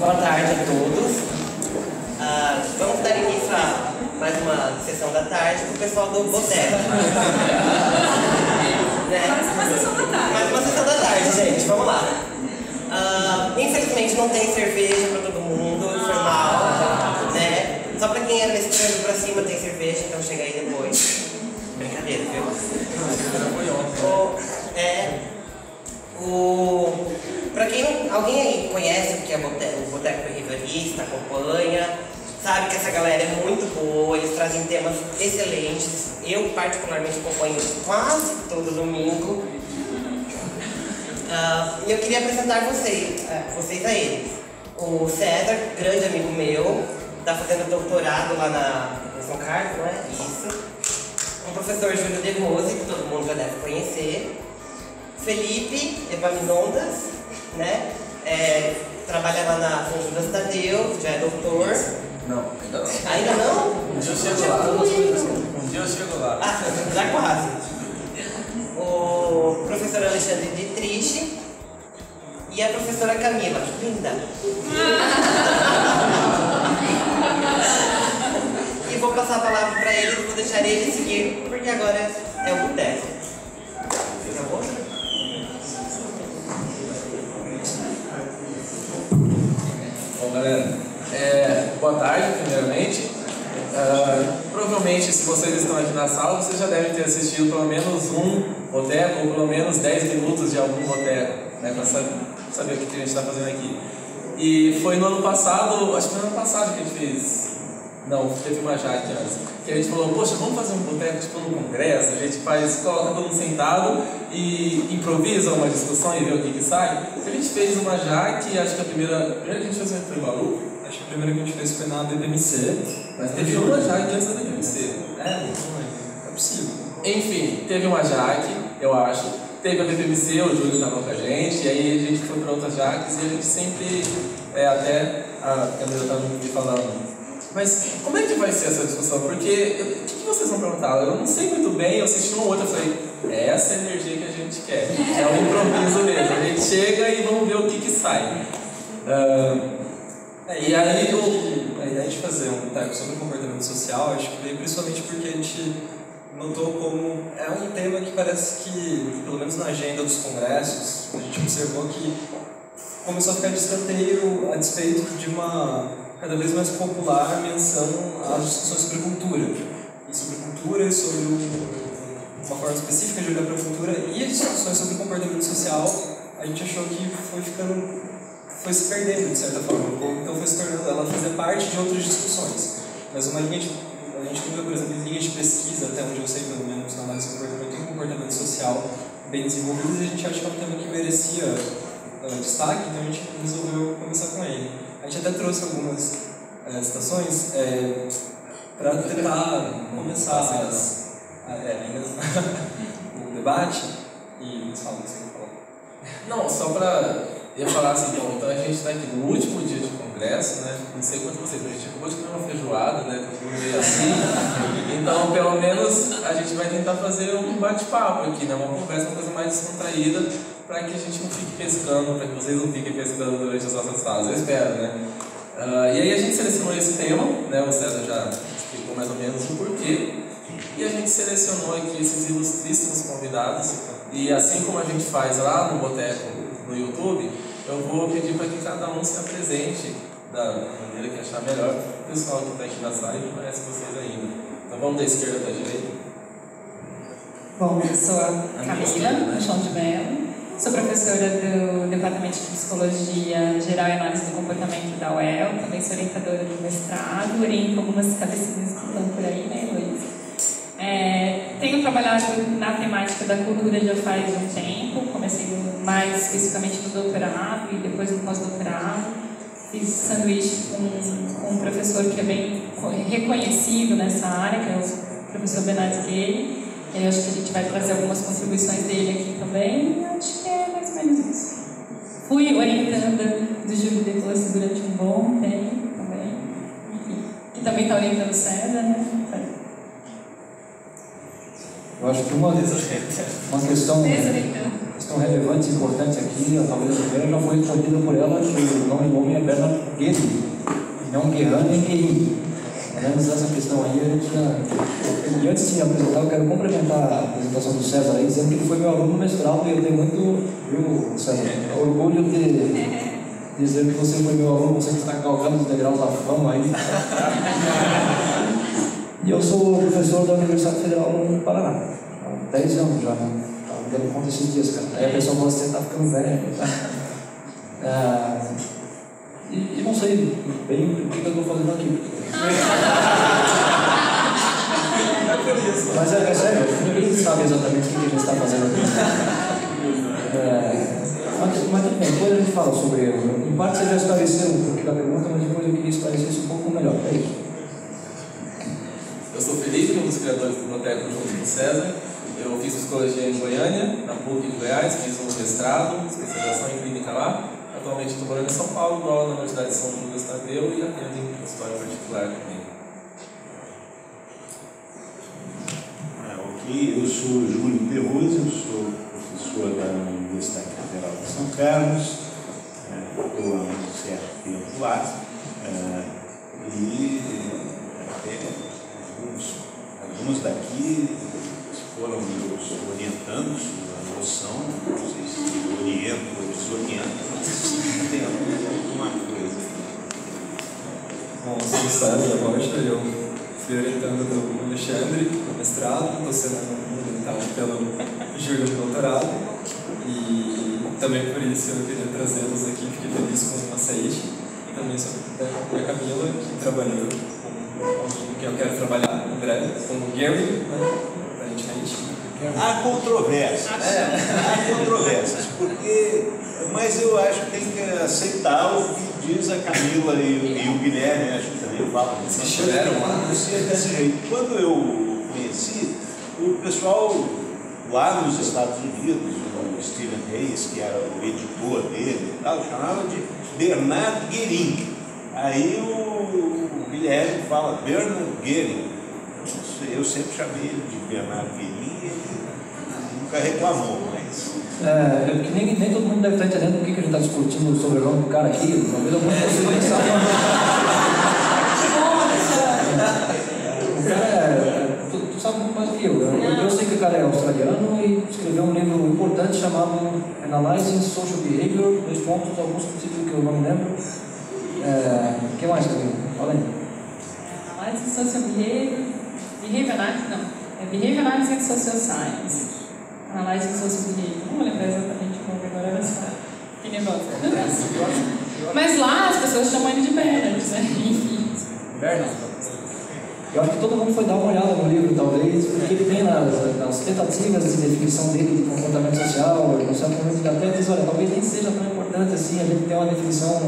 Boa tarde a todos. Vamos dar início a mais uma sessão da tarde com o pessoal do Boteco. Mais uma sessão da tarde. Mais uma sessão da tarde, gente. Vamos lá. Infelizmente não tem cerveja para todo mundo, foi mal, né? Só para quem é desse pra cima tem cerveja, então chega aí depois. Brincadeira, viu? Pra quem alguém aí conhece o que é o Boteco Riverista, acompanha, sabe que essa galera é muito boa, eles trazem temas excelentes. Eu particularmente acompanho quase todo domingo. E eu queria apresentar vocês a eles. O César, grande amigo meu, está fazendo doutorado lá em São Carlos, não é? Isso. O professor Júlio De Rose, que todo mundo já deve conhecer. Felipe Epaminondas, né? Trabalha lá na São Judas Tadeu, já é doutor. Não, ainda não. Ainda não? Um dia eu chego lá. Um dia eu chego lá. Já quase. O professor Alexandre Dietrich e a professora Camila, que linda. E vou passar a palavra para eles, vou deixar eles seguir, porque agora é o Boteco. Tá bom? Bom, galera, boa tarde, primeiramente. Provavelmente, se vocês estão aqui na sala, vocês já devem ter assistido pelo menos um boteco, ou pelo menos 10 minutos de algum boteco, né, para saber o que a gente está fazendo aqui. E foi no ano passado, acho que foi no ano passado que a gente fez. Não, teve uma Jaque antes. Que a gente falou, poxa, vamos fazer um boteco tipo num congresso, a gente coloca todo mundo sentado e improvisa uma discussão e vê o que sai. A gente fez uma Jaque, acho que a primeira que a gente fez foi em Bauru. Acho que a primeira que a gente fez foi na BPMC. Mas teve uma Jaque antes da BPMC. Não é possível. Enfim, teve uma Jaque, eu acho. Teve a BPMC, o Júlio estava com a gente, e aí a gente foi para outras Jaques e a gente sempre, até a Camila estava me falando. Mas como é que vai ser essa discussão? Porque o que vocês vão perguntar? Eu não sei muito bem, eu assisti um outro e falei, essa é a energia que a gente quer. É um improviso mesmo. A gente chega e vamos ver o que sai. E aí a ideia de fazer um boteco sobre comportamento social, acho que veio principalmente porque a gente notou como é um tema que parece que, pelo menos na agenda dos congressos, a gente observou que começou a ficar de escanteio a despeito de uma cada vez mais popular menção às discussões sobre cultura. E sobre cultura, sobre uma forma específica de olhar para a cultura e as discussões sobre comportamento social, a gente achou que foi se perdendo de certa forma. Então foi se tornando, ela fazia parte de outras discussões. Mas uma linha a gente não vê, por exemplo, linhas de pesquisa, até onde eu sei pelo menos, na análise do comportamento social bem desenvolvidas, e a gente acha que é um tema que merecia destaque, então a gente resolveu começar com ele. A gente até trouxe algumas citações para tentar começar o debate e nos fala o que você quer falar. Não, só para eu falar assim, bom, então a gente está aqui no último dia de congresso, né? Não sei quanto vocês, mas a gente acabou de comer uma feijoada, né? Tudo meio assim. Então, pelo menos, a gente vai tentar fazer um bate-papo aqui, né? Uma conversa, uma coisa mais descontraída, para que a gente não fique pescando, para que vocês não fiquem pescando durante as nossas falas, eu espero, né? E aí a gente selecionou esse tema, né? O César já explicou mais ou menos o porquê. E a gente selecionou aqui esses ilustríssimos convidados. E assim como a gente faz lá no Boteco, no YouTube, eu vou pedir para que cada um se apresente da maneira que achar melhor. O pessoal que está aqui na sala não conhece vocês ainda. Então vamos da esquerda para a direita. Bom, eu sou a Camila Chão de Mello, sou professora do Departamento de Psicologia Geral e Análise do Comportamento da UEL, também sou orientadora do mestrado, oriento algumas cabecinhas que estão por aí, né, Luiz? Tenho trabalhado na temática da cultura já faz um tempo, comecei mais especificamente no doutorado e depois no pós-doutorado. Fiz sanduíche com um professor que é bem reconhecido nessa área, que é o professor Bernardo Guerri. Eu acho que a gente vai trazer algumas contribuições dele aqui também, e acho que é mais ou menos isso. Fui orientanda do Júlio De Rose durante um bom tempo também, enfim, que também está orientando o César, né? Eu acho que uma questão são relevantes e importantes aqui. Talvez a primeira já foi respondida por ela, que o nome do homem é Bernard Guerin, e não Guerin nem Guerin. Antes dessa questão aí, a gente já... E antes de apresentar, eu quero complementar a apresentação do César aí, dizendo que ele foi meu aluno no mestrado e eu tenho muito, viu, César, orgulho de dizer que você foi meu aluno, você que está galgando os degraus da fama aí. E eu sou professor da Universidade Federal no Paraná, há 10 anos já, né? Estava dando conta esses dias, cara. Aí a pessoa fala, você está ficando velho. E não sei bem o que eu estou fazendo aqui. Mas é sério, ninguém sabe exatamente o que a gente está fazendo aqui. Mas tudo bem, depois a gente fala sobre ele. Em parte você já esclareceu um pouco da pergunta, mas depois eu queria esclarecer isso um pouco melhor. É isso. Eu sou Felipe, um dos criadores do Biblioteca junto com o César. Eu fiz psicologia em Goiânia, na PUC de Goiás, fiz um mestrado, especialização em clínica lá. Atualmente estou morando em São Paulo, dou aula na Universidade de São Judas Tadeu e atendo em consultório particular também. Ok, eu sou Júlio Perruzzi, eu sou professor da Universidade Federal de São Carlos, estou há um certo tempo lá, e até alguns daqui foram meus orientandos, a noção, não sei se oriento ou desoriento, mas tem alguma coisa. Bom, eu sou o César Rocha, eu fui orientando do Alexandre no mestrado, estou sendo orientado pelo Júlio no doutorado, e também por isso eu queria trazê-los aqui, fiquei feliz com o aceite, e também sobre a Camila, que trabalhou com quem eu quero trabalhar em breve, com o Gary, né, aparentemente. Há controvérsias, há controvérsias, mas eu acho que tem que aceitar o que diz a Camila e o Guilherme, acho que também falam. Vocês estiveram lá? Desse jeito. Quando eu conheci, o pessoal lá nos Estados Unidos, o Stephen Hayes, que era o editor dele, chamava de Bernard Guerin. Aí o Guilherme fala Bernard Guerin. Eu sempre chamei ele de Bernard Guerin e ele nunca reclamou, mas... Porque nem todo mundo deve estar entendendo por que a gente está discutindo sobre o nome do cara aqui. Talvez alguns de vocês nem saibam. O cara tu sabe muito mais do que eu. Eu sei que o cara é australiano e escreveu um livro importante chamado Analyzing Social Behavior, alguns princípios que eu não me lembro. O que mais, Camila? Fala aí. Analyzing Social Behavior. Behavior Analysis and Social Science. Analyzing Social Behavior. Não vou lembrar exatamente como agora era só. Que negócio. Mas lá as pessoas chamam ele de Bernard, né? Enfim. Bernard. Eu acho que todo mundo foi dar uma olhada no livro, talvez, porque ele tem nas tentativas de definição dele de comportamento social, ele constantemente até diz, olha, talvez nem seja tão importante assim a gente ter uma definição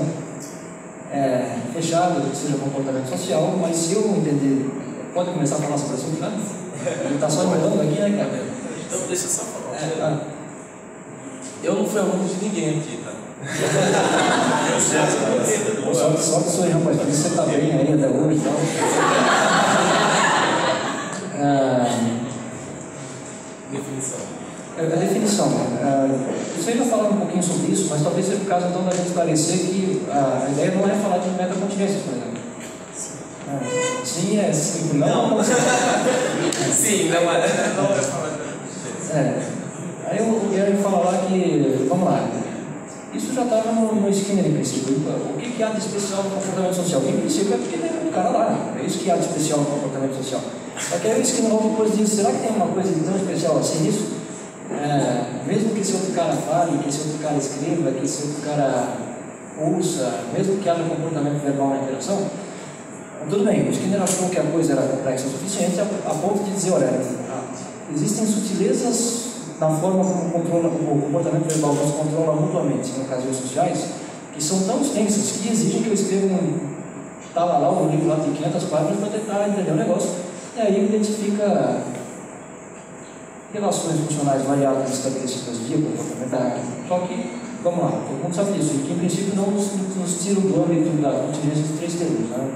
fechada do que seja comportamento social, mas se eu entender, pode começar a falar sobre isso, né? Ele está só enrolando aqui, né, cara? Então deixa eu só falar. Eu não fui aluno de ninguém aqui, tá? Só que sou eu, rapaz, por isso você está bem aí até hoje e tal. Definição. A definição. Você ainda falou um pouquinho sobre isso, mas talvez seja o caso então da gente esclarecer que a ideia não é falar de metacontingências, por exemplo. Sim, é sim. Não. Sim, não é falar de Aí o Guilherme fala lá que, vamos lá, isso já estava no Skinner em princípio. O que há de especial no comportamento social? Em princípio é porque tem um cara lá, é isso que há de especial no comportamento social. Só que aí o Skinner depois diz, será que tem uma coisa de tão especial assim nisso? Mesmo que esse outro cara fale, que esse outro cara escreva, que esse outro cara ouça, mesmo que haja comportamento verbal na interação, tudo bem, o Skinner achou que a coisa era complexa o suficiente a ponto de dizer, olha, existem sutilezas na forma como o comportamento verbal nos controla mutuamente em ocasiões sociais, que são tão extensas que exigem que eu escreva um livro lá de 500 páginas para tentar entender o negócio, e aí ele identifica relações funcionais variadas estabelecidas via comportamento. Só que, vamos lá, todo mundo sabe disso, e que em princípio não nos tira do âmbito da contingência de 3 termos, né?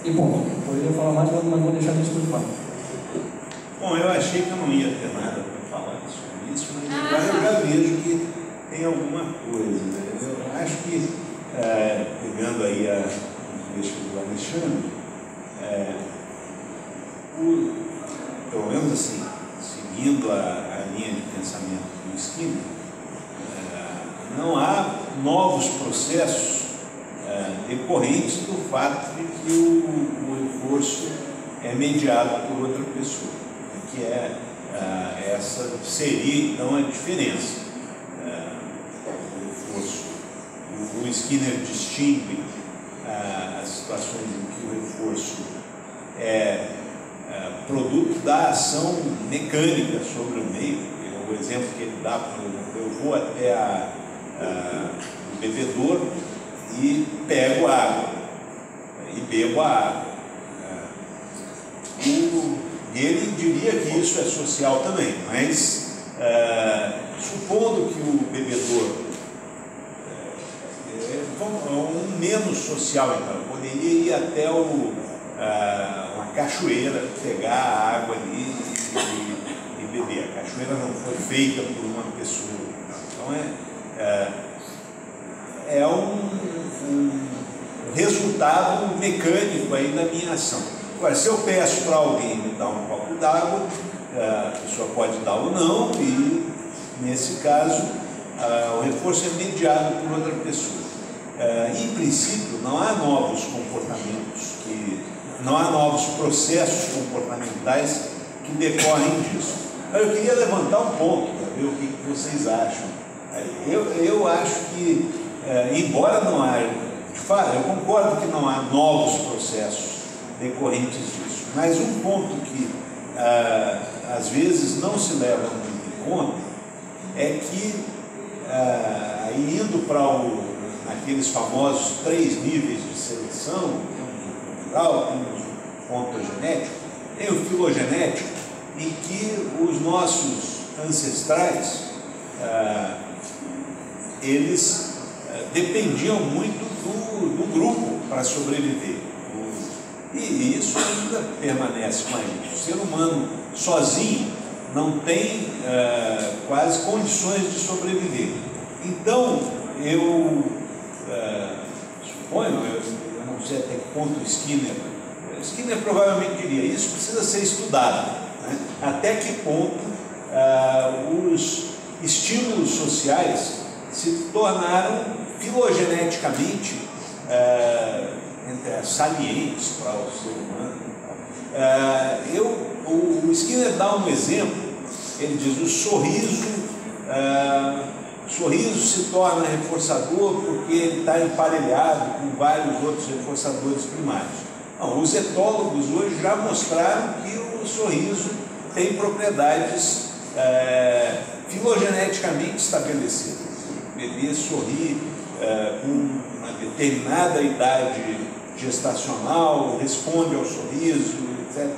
E bom, eu poderia falar mais, mas vou deixar isso por fora. Bom, eu achei que eu não ia ter nada para já vejo que tem alguma coisa. Né? Eu acho que, pegando aí a deixa do Alexandre, pelo menos assim, seguindo a linha de pensamento do Skinner, não há novos processos decorrentes do fato de que o reforço é mediado por outra pessoa, que essa seria então a diferença. O reforço, o Skinner distingue as situações em que o reforço é produto da ação mecânica sobre o meio. O exemplo que ele dá, por exemplo, eu vou até o bebedouro e pego água e bebo a água. Ele diria que isso é social também, mas supondo que o bebedouro é um menos social, então, eu poderia ir até uma cachoeira, pegar a água ali e beber. A cachoeira não foi feita por uma pessoa. Então é um resultado mecânico aí da minha ação. Agora, se eu peço para alguém me dar um copo d'água, a pessoa pode dar ou não, e nesse caso o reforço é mediado por outra pessoa. Em princípio, não há novos comportamentos, não há novos processos comportamentais que decorrem disso. Eu queria levantar um ponto para ver o que vocês acham. Eu acho que, embora não haja, de fato, eu concordo que não há novos processos decorrentes disso, mas um ponto que às vezes não se leva muito em conta é que, aí indo para naqueles famosos 3 níveis de seleção, tem o cultural, tem o ontogenético, tem o filogenético, em que os nossos ancestrais eles dependiam muito do grupo para sobreviver. E isso ainda permanece com a gente. O ser humano sozinho não tem quase condições de sobreviver. Então, eu suponho, eu não sei até que ponto Skinner provavelmente diria, isso precisa ser estudado, né? Até que ponto os estímulos sociais se tornaram filogeneticamente salientes para o ser humano. O Skinner dá um exemplo, ele diz: o sorriso se torna reforçador porque ele está emparelhado com vários outros reforçadores primários. Não, os etólogos hoje já mostraram que o sorriso tem propriedades filogeneticamente estabelecidas. O bebê sorri com uma determinada idade gestacional, responde ao sorriso, etc.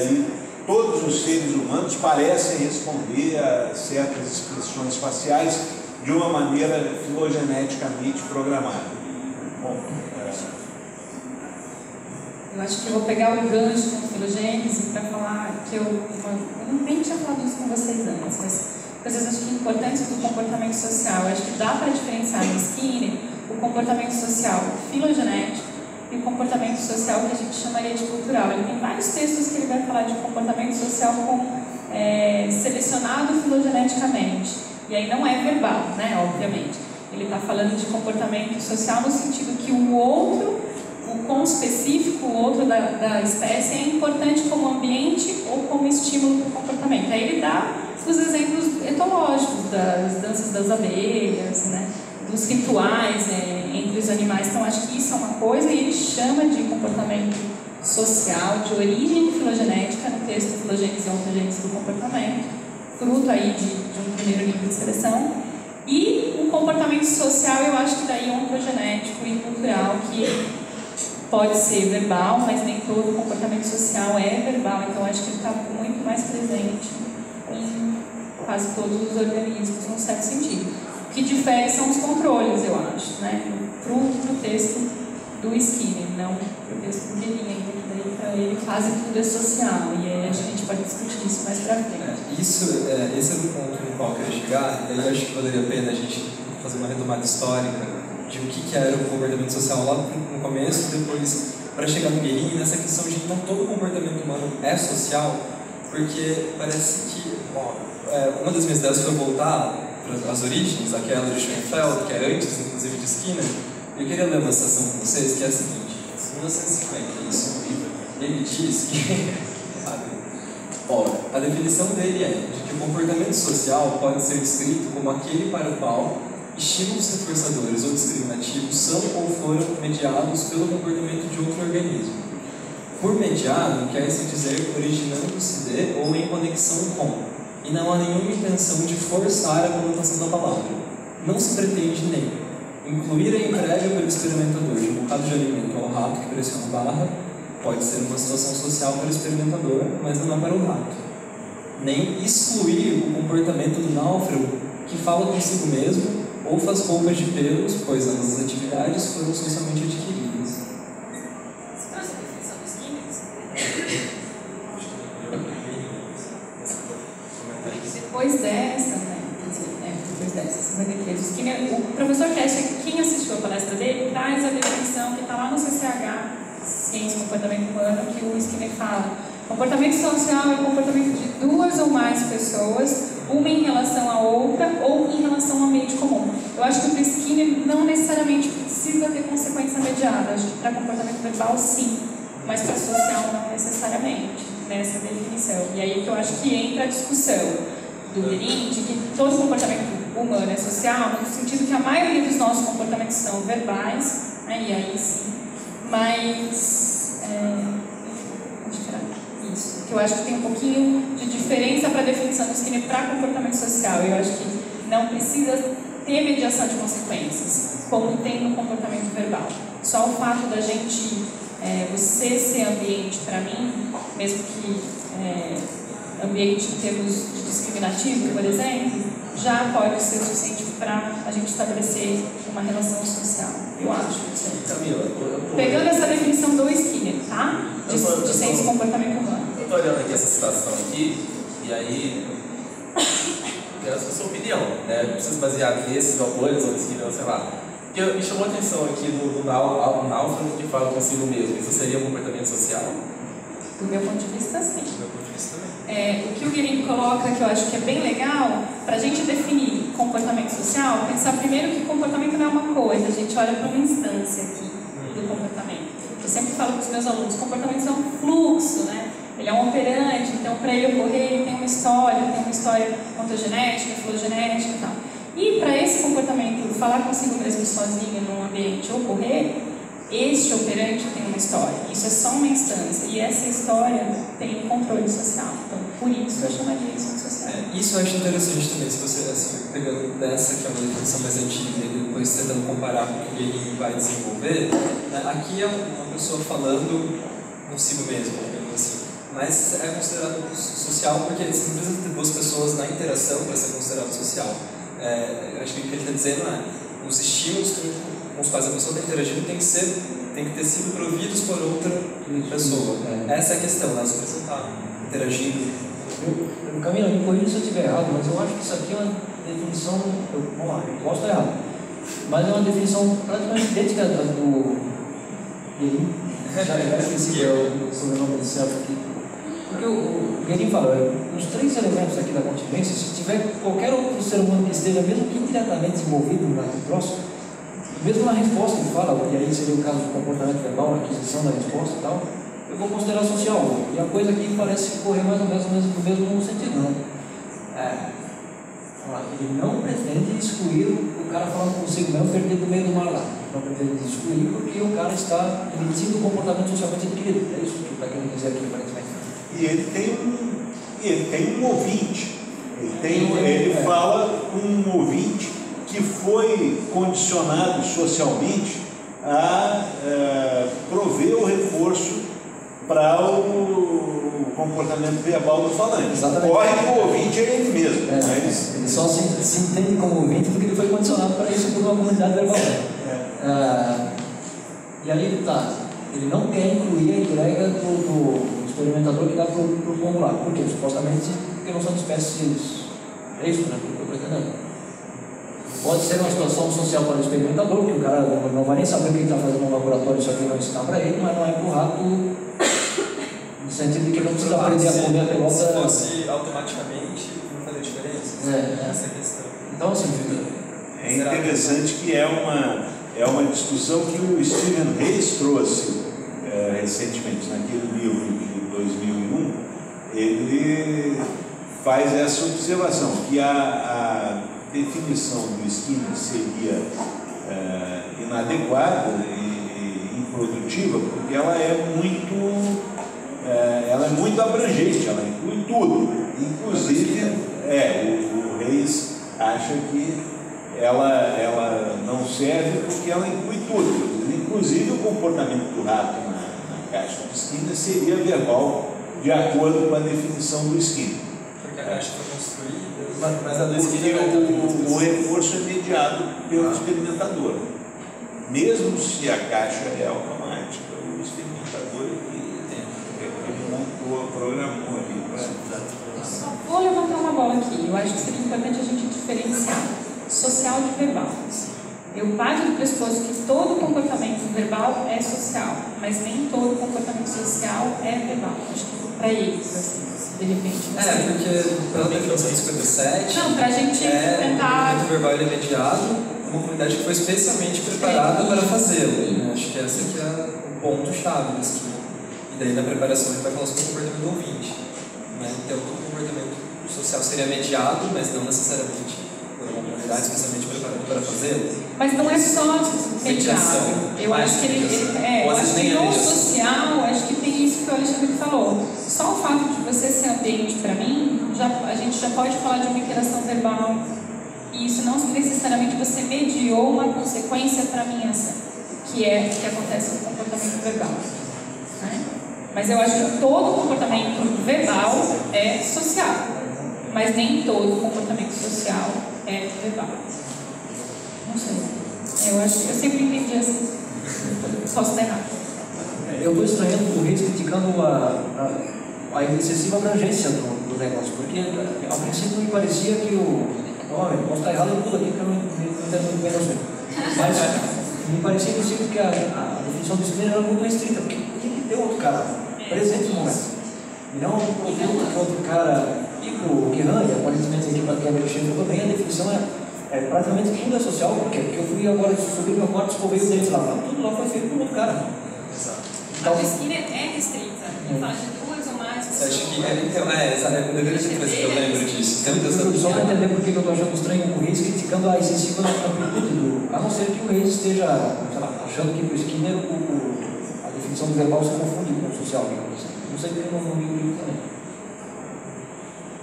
E todos os seres humanos parecem responder a certas expressões faciais de uma maneira filogeneticamente programada. Bom, eu acho que eu vou pegar o gancho com filogênese para falar que eu nem tinha falado isso com vocês antes, mas coisas acho que importantes do comportamento social. Eu acho que dá para diferenciar no Skinner o comportamento social filogenético e o comportamento social que a gente chamaria de cultural. Ele tem vários textos que ele vai falar de comportamento social como selecionado filogeneticamente. E aí não é verbal, né, obviamente. Ele está falando de comportamento social no sentido que o outro, o quão específico o outro da espécie é importante como ambiente ou como estímulo para o comportamento. Aí ele dá os exemplos etológicos das danças das abelhas, né, dos rituais entre os animais. Então acho que isso é uma coisa, e ele chama de comportamento social, de origem filogenética no texto Filogênese e Ontogênese do Comportamento, fruto aí de um primeiro nível de seleção. E o comportamento social, eu acho que daí ontogenético e cultural, que pode ser verbal, mas nem todo comportamento social é verbal, então acho que ele está muito mais presente em quase todos os organismos, num certo sentido. O que difere são os controles, eu acho, né? Para o texto do Skinner, não para o texto do Guerin, ainda que daí para ele quase tudo é social, e aí acho que a gente pode discutir isso mais para frente. Esse é o ponto no qual eu queria chegar, e daí eu acho que valeria a pena a gente fazer uma retomada histórica de o que era o comportamento social lá no começo, e depois para chegar no Guérin, nessa questão de que não todo comportamento humano é social, porque parece que uma das minhas ideias foi voltar para as origens, aquela de Schoenfeld, que é antes, inclusive, de Skinner. Eu queria ler uma citação com vocês, que é a seguinte: em 1950, isso é um livro, ele diz que a definição dele é de que o comportamento social pode ser descrito como aquele para o qual estímulos reforçadores ou discriminativos são ou foram mediados pelo comportamento de outro organismo. Por mediado, quer-se dizer originando-se de ou em conexão com, e não há nenhuma intenção de forçar a conotação da palavra. Não se pretende nem incluir a entrega pelo experimentador de um bocado de alimento ao rato que pressiona a barra, pode ser uma situação social para o experimentador, mas não é para o rato. Nem excluir o comportamento do náufrago que fala consigo mesmo ou faz roupas de pelos, pois ambas as atividades foram socialmente adquiridas. Você trouxe a definição dos químicos? Depois dessa, depois dessa, 53, o Skinner, o professor Kescher, quem assistiu a palestra dele, traz a definição que está lá no CCH, Ciência e Comportamento Humano, que o Skinner fala: comportamento social é o comportamento de duas ou mais pessoas, uma em relação à outra ou em relação ao ambiente comum. Eu acho que para Skinner não necessariamente precisa ter consequência imediata. Acho que para comportamento verbal sim, mas para social não necessariamente, nessa definição. E aí que eu acho que entra a discussão do Guérin de que todo comportamento humano é social, no sentido que a maioria dos nossos comportamentos são verbais, e aí sim, mas acho que era isso, que eu acho que tem um pouquinho de diferença para a definição do Skinner para comportamento social. Eu acho que não precisa ter mediação de consequências, como tem no comportamento verbal. Só o fato da gente, você ser ambiente para mim, mesmo que ambiente em termos de discriminativo, por exemplo, já pode ser o suficiente para a gente estabelecer uma relação social. Eu acho. Camila, pegando essa definição do Skinner, tá? De ciência e comportamento humano. Eu estou olhando aqui essa citação aqui, e aí quero a sua opinião, né? Não precisa basear nesses autores ou Skinner, sei lá. Porque me chamou a atenção aqui do náufrago que fala consigo mesmo. Isso seria um comportamento social? Do meu ponto de vista, sim. Do meu ponto de vista também. O que o Guérin coloca, que eu acho que é bem legal, para a gente definir comportamento social, pensar primeiro que comportamento não é uma coisa, a gente olha para uma instância aqui do comportamento. Eu sempre falo para os meus alunos, comportamento é um fluxo, né? Ele é um operante, então para ele ocorrer ele tem uma história ontogenética, filogenética e tal. E para esse comportamento, falar consigo mesmo sozinho num ambiente ocorrer, este operante tem uma história. Isso é só uma instância. E essa história tem um controle social. Então, por isso eu chamaria isso de social. Isso eu acho interessante também, se você, assim, pegando dessa, que é uma definição mais antiga, e depois tentando comparar com o que ele vai desenvolver, né, aqui é uma pessoa falando consigo mesmo, assim. Mas é considerado social porque você não precisa ter duas pessoas na interação para ser considerado social. Eu acho que o que ele está dizendo é os estímulos com os quais a pessoa está interagindo tem que ter sido providos por outra pessoa. Essa é a questão, né? Você precisa estar interagindo. Camila, me corrija se eu estiver errado, mas eu acho que isso aqui é uma definição, vamos lá, eu posso estar errado, mas é uma definição praticamente idêntica do Guérin. Já esqueci o sobrenome do certo aqui. Porque o Guérin fala, os três elementos aqui da contingência, se tiver qualquer outro ser humano que esteja mesmo que indiretamente envolvido no próximo, mesmo na resposta ele fala, e aí seria o caso do comportamento verbal, a aquisição da resposta e tal, eu vou considerar social. E a coisa aqui parece correr mais ou menos no mesmo sentido, né? Ele não pretende excluir o cara falando consigo mesmo, perdido no meio do mar lá. Não pretende excluir porque o cara está emitindo o comportamento socialmente adquirido. É isso que está querendo dizer aqui, aparentemente. E ele tem um ouvinte. Ele fala com um ouvinte que foi condicionado socialmente a prover o reforço para o comportamento verbal do falante. Exatamente. Corre que o ouvinte é ele mesmo. Ele só se entende como ouvinte porque ele foi condicionado para isso por uma comunidade verbal. E aí ele está. ele não quer incluir a entrega do experimentador que dá para o pombo lá. Por quê? Supostamente porque não são espécies. É isso, né? Que eu estou pretendendo. Pode ser uma situação social para o experimentador, porque o cara não vai nem saber o que ele está fazendo no laboratório, só que vai ensinar para ele, mas não é para o rato, no sentido de que ele não precisa aprender a comer a pelota. Se fosse automaticamente, não faria diferença. Essa é a questão. Então, assim, é interessante que é uma discussão que o Stephen Hayes trouxe recentemente, naquele livro de 2001. Ele faz essa observação, que a definição do Skinner seria inadequada e improdutiva, porque ela é muito abrangente, ela inclui tudo. Inclusive, o Reis acha que ela não serve porque ela inclui tudo. Inclusive, o comportamento do rato na caixa do Skinner seria verbal, de acordo com a definição do Skinner. Porque a caixa foi construída, mas a do Skinner o reforço é mediado pelo experimentador. Mesmo se a caixa é automática, o experimentador programou ali. Só vou levantar uma bola aqui. Eu acho que seria importante a gente diferenciar social de verbal. Eu parto do pressuposto que todo comportamento verbal é social, mas nem todo comportamento social é verbal. Acho que para eles, assim, de repente. Porque pela definição de 57, não, pra gente tentar. O verbal ele é mediado, uma comunidade que foi especialmente preparada para fazê-lo. Né? Acho que esse aqui é o ponto-chave desse aqui. E daí na preparação a gente vai falar sobre o comportamento do ouvinte. Mas então o comportamento social seria mediado, mas não necessariamente por uma comunidade especialmente preparada para fazê-lo. Mas não é só mediado. Eu acho que eu acho que no social, acho que tem isso que o Alexandre falou. Só o fato de você ser ambiente para mim, a gente já pode falar de uma interação verbal. E isso não necessariamente você mediou uma consequência para mim essa, que é o que acontece no comportamento verbal. Né? Mas eu acho que todo comportamento verbal é social, mas nem todo comportamento social é verbal. Não sei. Eu acho que eu sempre entendi assim. Posso estar errado. Eu estou estranhando o Reis criticando a excessiva abrangência do negócio, porque ao princípio me parecia que eu posso estar errado em tudo aqui, porque eu não entendo muito bem você. Mas me parecia inclusive que a definição do Skinner era muito restrita, porque podia ter outro cara presente no momento. E não um produto que outro cara, tipo o Guerran, e aparentemente aqui para quem mexendo também, a definição praticamente tudo é social, porque eu fui agora subir meu quarto, escovei o dente lá, tudo lá foi feito por outro cara. Exato. A do Skinner é restrita, fala de duas ou mais pessoas. Acho que eu deveria ter trazido, eu lembro disso. Só para entender por que eu estou achando estranho o Reis criticando a excessiva amplitude do. A não ser que o Reis esteja, sei lá, achando que o Skinner, a definição do verbal se confunde com o social. Não sei porque eu não li o livro também.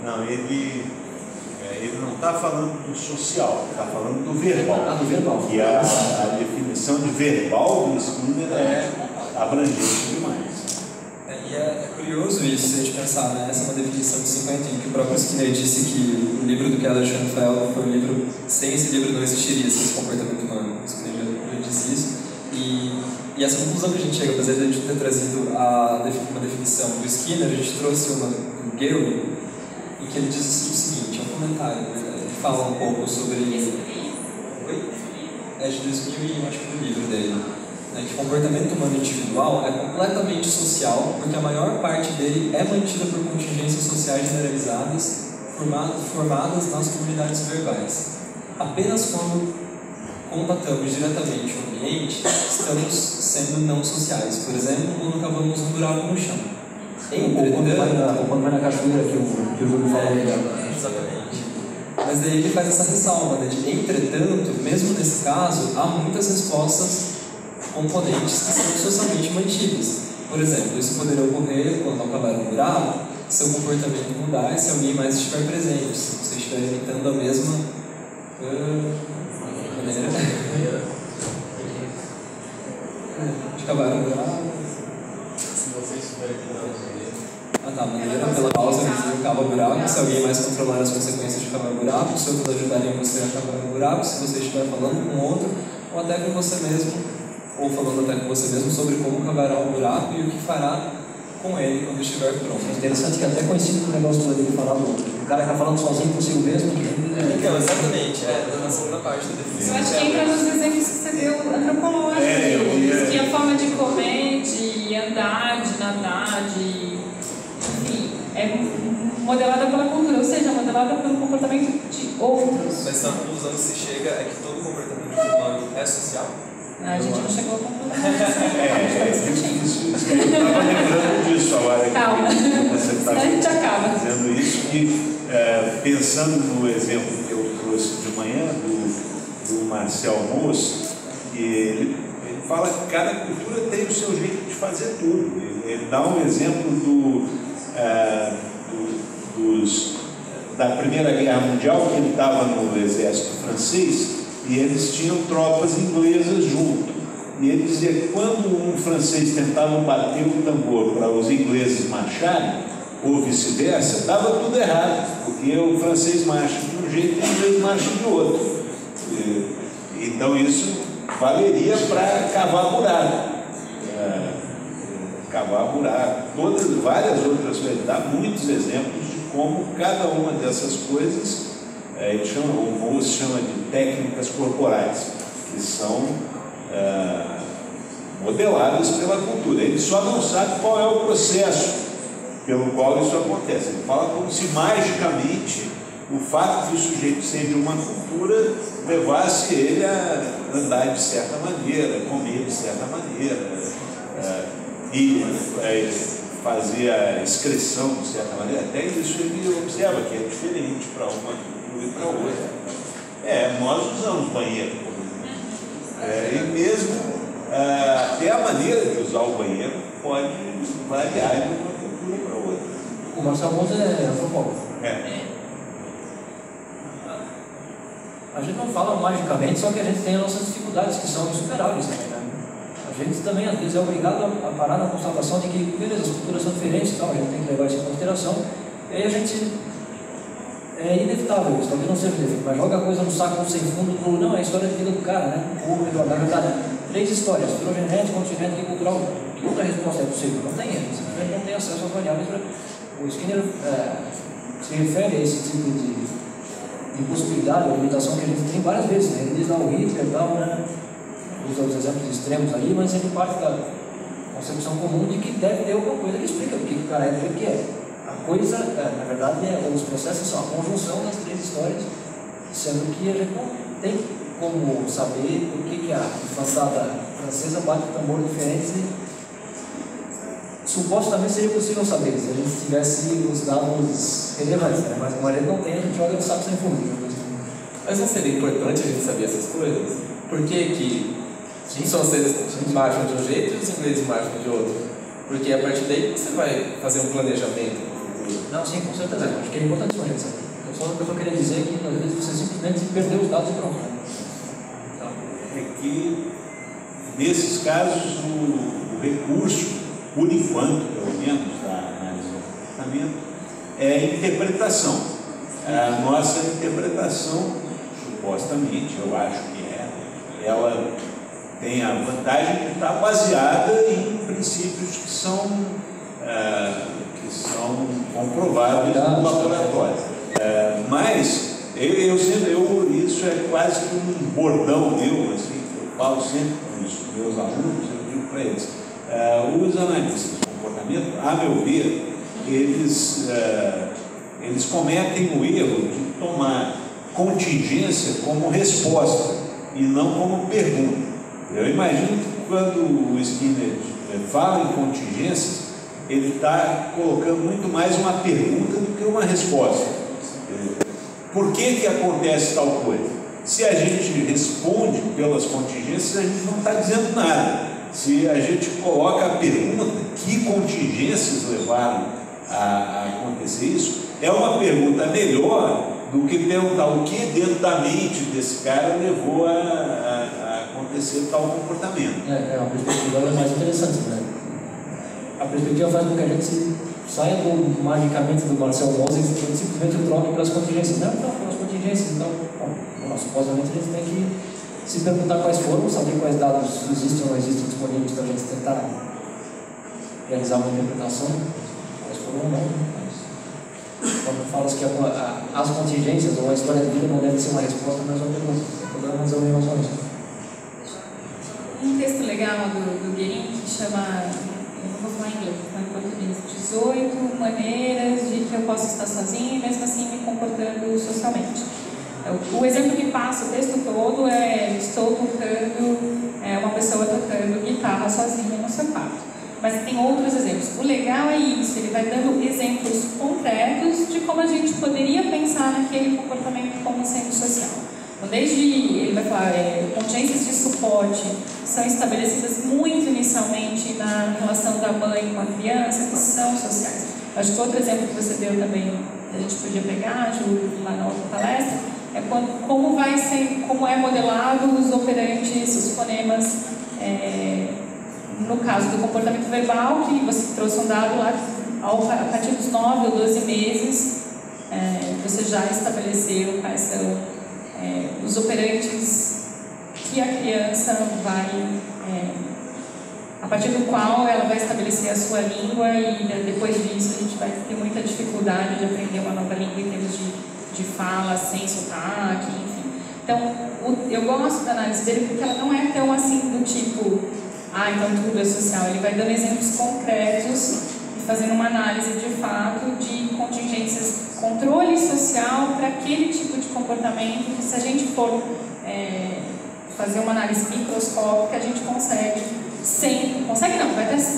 Não, ele não está falando do social, ele está falando do verbal. Do verbal. Que a definição de verbal do Skinner é abrangente demais. E é curioso isso, se a gente pensar, né? Essa é uma definição de 51, que o próprio Skinner disse que o livro do Keller Schoenfeld foi um livro, sem esse livro não existiria esse comportamento humano. O Skinner já disse isso. E essa conclusão que a gente chega, apesar de a gente ter trazido uma definição do Skinner, a gente trouxe uma do Gary, em que ele diz o seguinte, é um comentário, né? Ele fala um pouco sobre... Oi? É de 2001, acho que do livro dele. Que o comportamento humano individual é completamente social, porque a maior parte dele é mantida por contingências sociais generalizadas formadas nas comunidades verbais. Apenas quando contatamos diretamente o ambiente, estamos sendo não sociais. Por exemplo, quando cavamos um buraco no chão. Ou quando vai na cachoeira que o Júlio falou. Exatamente. Mas daí ele faz essa ressalva, né, de entretanto, mesmo nesse caso, há muitas respostas componentes que são socialmente mantidos. Por exemplo, isso poderia ocorrer quando ao cavar um buraco, seu comportamento mudar se alguém mais estiver presente, se você estiver imitando a mesma maneira de cavar um buraco. Se você estiver imitando A maneira pela qual você cava o buraco, se alguém mais controlar as consequências de cavar o buraco, se outros ajudarem você a cavar o buraco, se você estiver falando com outro, ou até com você mesmo ou falando até com você mesmo sobre como cavará o buraco e o que fará com ele quando estiver pronto. É interessante que até coincide com o negócio do ele falar o cara está falando sozinho consigo mesmo. Então, exatamente, na segunda parte da definição. Eu acho que entra nos exemplos que você deu antropológicos, que a forma de comer, de andar, de nadar, enfim, é modelada pela cultura, ou seja, modelada pelo comportamento de outros. Mas a conclusão que se chega é que todo comportamento humano é social? A gente não chegou a conclusão. Eu estava lembrando disso agora. Calma, Você está a gente acaba. dizendo isso, que pensando no exemplo que eu trouxe de manhã, do Marcel Mauss, que ele fala que cada cultura tem o seu jeito de fazer tudo. Ele dá um exemplo da Primeira Guerra Mundial, que ele estava no exército francês, e eles tinham tropas inglesas junto. E ele dizia que quando um francês tentava bater o tambor para os ingleses marcharem, ou vice-versa, dava tudo errado, porque o francês marcha de um jeito e o inglês marcha de outro. Então isso valeria para cavar buraco. Cavar buraco, várias outras coisas. Dá muitos exemplos de como cada uma dessas coisas, o Mauss chama de técnicas corporais, que são modeladas pela cultura. Ele só não sabe qual é o processo pelo qual isso acontece. Ele fala como se magicamente o fato de o sujeito ser de uma cultura levasse ele a andar de certa maneira, comer de certa maneira, e fazer a excreção de certa maneira. Até isso ele observa que é diferente para uma cultura e para outra. Nós usamos banheiro, e mesmo até a maneira de usar o banheiro pode variar de uma cultura para outra. O Marcel Mauss é antropólogo. A gente não fala magicamente, só que a gente tem as nossas dificuldades que são insuperáveis também, né? A gente também, às vezes, é obrigado a parar na constatação de que, beleza, as culturas são diferentes e tal, a gente tem que levar isso em consideração, e aí a gente, é inevitável isso, talvez não seja inevitável, mas joga a coisa no saco sem fundo, não, é a história de vida do cara, né? Na verdade, 3 histórias, filogenética, contingenética e cultural. Que outra resposta é possível? Não tem, simplesmente não tem acesso às variáveis. O Skinner se refere a esse tipo de impossibilidade, ou limitação que a gente tem várias vezes, né? Ele diz lá o Hitler, usa os exemplos extremos aí, mas ele parte da concepção comum de que deve ter alguma coisa que explica o que o cara é do que é. A coisa, na verdade, os processos são a conjunção das 3 histórias, sendo que a gente não tem como saber por que a infantada francesa bate o tambor diferente. Supostamente seria possível saber se a gente tivesse os dados relevantes, né? Mas como a gente não tem, a gente joga no saco sem fundo. Mas não seria importante a gente saber essas coisas? Por que os franceses marcham de um jeito e os ingleses marcham de outro? Porque a partir daí você vai fazer um planejamento no futuro. Não, sim, com certeza. Acho que é importante a gente saber. Só o que eu estou querendo dizer é que às vezes você simplesmente perdeu os dados e pronto. É que nesses casos o recurso, por enquanto, pelo menos, da análise do comportamento, é a interpretação. A nossa interpretação, supostamente, eu acho que ela tem a vantagem de estar baseada em princípios que são comprováveis no laboratório. Mas isso é quase que um bordão meu, assim, eu falo sempre com os meus alunos, eu digo para eles. Os analistas de comportamento, a meu ver, eles cometem o erro de tomar contingência como resposta e não como pergunta. Eu imagino que quando o Skinner fala em contingências, ele está colocando muito mais uma pergunta do que uma resposta. Por que acontece tal coisa? Se a gente responde pelas contingências, a gente não está dizendo nada. Se a gente coloca a pergunta, que contingências levaram a acontecer isso, é uma pergunta melhor do que perguntar o que dentro da mente desse cara levou a acontecer tal comportamento. Uma perspectiva mais interessante, né? A perspectiva faz com que a gente saia magicamente do Marcel Mauss e simplesmente troque pelas contingências. Não, pelas contingências. Então, supostamente a gente tem que Se perguntar quais foram, saber quais dados existem ou não existem disponíveis para a gente tentar realizar uma interpretação, quais foram ou não. Quando falas que as contingências ou a história de vida não deve ser uma resposta, mas uma pergunta. Estou dando razão em relação a isso. Um texto legal do Guérin que chama, eu não vou falar em inglês, vou falar em português, 18 maneiras de que eu posso estar sozinha e mesmo assim me comportando socialmente. O exemplo que passa o texto todo é: estou tocando, uma pessoa tocando guitarra sozinha no seu quarto. Mas tem outros exemplos. O legal é isso, ele vai dando exemplos concretos de como a gente poderia pensar naquele comportamento como sendo social. Então, desde, ele vai falar, contingências de suporte são estabelecidas muito inicialmente na relação da mãe com a criança, que são sociais. Acho que outro exemplo que você deu também, que a gente podia pegar, Ju, lá na outra palestra, é como é modelado os operantes, os fonemas, no caso do comportamento verbal, que você trouxe um dado lá, a partir dos 9 ou 12 meses, você já estabeleceu quais são os operantes que a criança vai, a partir do qual ela vai estabelecer a sua língua, e depois disso a gente vai ter muita dificuldade de aprender uma nova língua em termos de fala sem sotaque, enfim. Então, eu gosto da análise dele porque ela não é tão assim do tipo, então tudo é social. Ele vai dando exemplos concretos e fazendo uma análise de fato de contingências, controle social para aquele tipo de comportamento que, se a gente for fazer uma análise microscópica, a gente consegue sempre,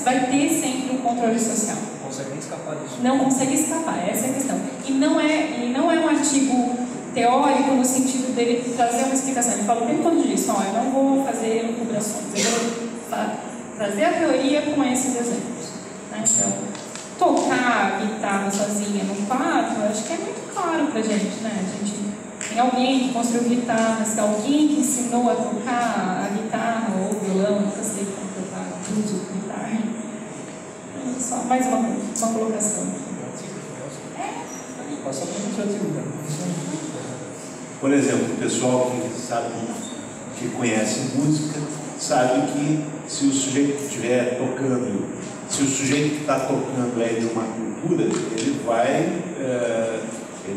vai ter sempre um controle social. Não consegue escapar disso. Não consegue escapar, essa é a questão. E ele não é um artigo teórico no sentido dele trazer uma explicação. Ele fala o tempo todo disso, eu não vou fazer elucubrações, eu vou trazer a teoria com esses exemplos. Né? Então, tocar guitarra sozinha no quarto, acho que é muito claro pra gente, né? Tem alguém que construiu guitarras, alguém que ensinou a tocar a guitarra ou o violão, nunca sei como tocar tudo, guitarra. Só mais uma colocação. Passa para o criativo, Por exemplo, o pessoal que sabe, que conhece música, sabe que se o sujeito estiver tocando, se o sujeito que está tocando é de uma cultura, ele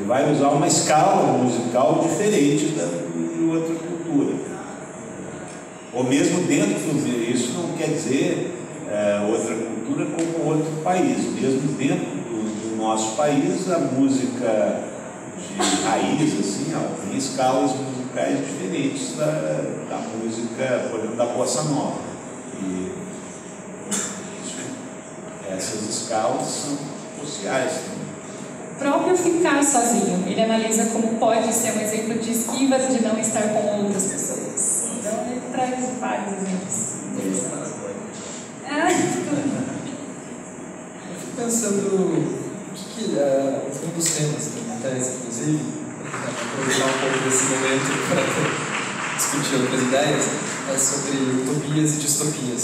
vai usar uma escala musical diferente de outra cultura. Ou mesmo dentro do isso não quer dizer outra cultura como outro país. Mesmo dentro do nosso país, a música de raiz, assim, tem escalas musicais diferentes da música, por exemplo, da bossa nova. E essas escalas são sociais também. O próprio ficar sozinho, ele analisa como pode ser um exemplo de esquiva de não estar com outras pessoas. Então ele traz vários exemplos interessantes. Eu fico pensando que um dos temas da minha tese, inclusive, aproveitar um pouco desse momento para discutir outras ideias, é sobre utopias e distopias.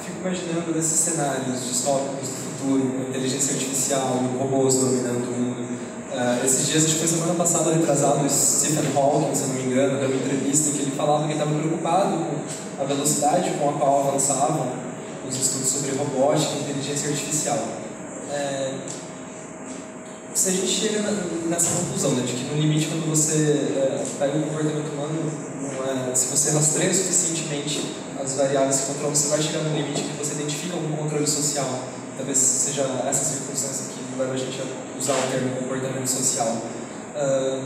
Fico imaginando nesses cenários distópicos do futuro, com a inteligência artificial e robôs dominando o mundo. Esses dias, acho que foi semana passada, retrasado, o Stephen Hawking, se não me engano, deu uma entrevista em que ele falava que estava preocupado com a velocidade com a qual avançavam os estudos sobre robótica e inteligência artificial. Se a gente chega nessa conclusão, né, de que no limite, quando você pega o comportamento humano, se você rastreia suficientemente as variáveis que controlam, você vai chegar no limite que você identifica algum controle social. Talvez seja essa circunstância que leva a gente a usar o termo comportamento social. Eu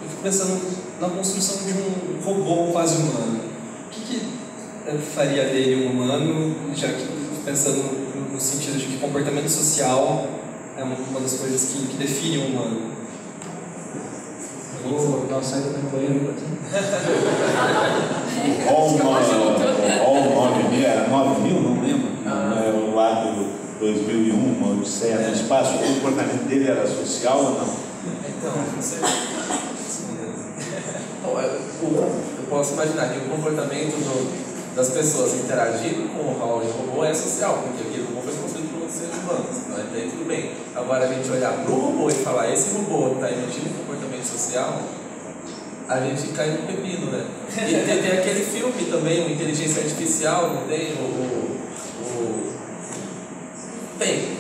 fico pensando na construção de um robô quase humano. O que faria dele um humano, já que pensando no sentido de que comportamento social é uma das coisas que define o humano? Vou dar uma saída para o banheiro. All 9.000, era 9.000, não lembro. Lá do 2001, uma Odisseia no Espaço, o comportamento dele era social ou não? Então, não sei. Eu posso imaginar que o comportamento das pessoas interagindo com o robô é social, porque aquele robô foi construído por outros seres humanos, então daí tudo bem. Agora a gente olhar para o robô e falar, esse robô está emitindo um comportamento social, a gente cai no pepino, né? E tem aquele filme também, o Inteligência Artificial, não tem? Tem.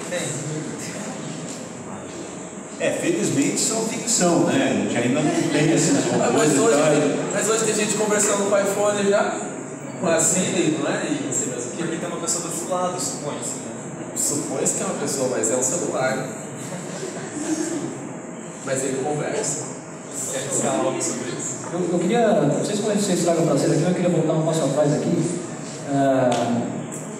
Felizmente são ficção, né? A gente ainda não tem esses mas hoje tem gente conversando com o iPhone já, com a Siri, não é? E você mesmo Porque tem uma pessoa do outro lado, supõe-se, né? supõe-se que é uma pessoa, mas é um celular. Mas ele conversa. Quer dizer algo sobre isso? Eu queria, não sei se vocês tragam prazer aqui, mas eu queria voltar um passo atrás aqui.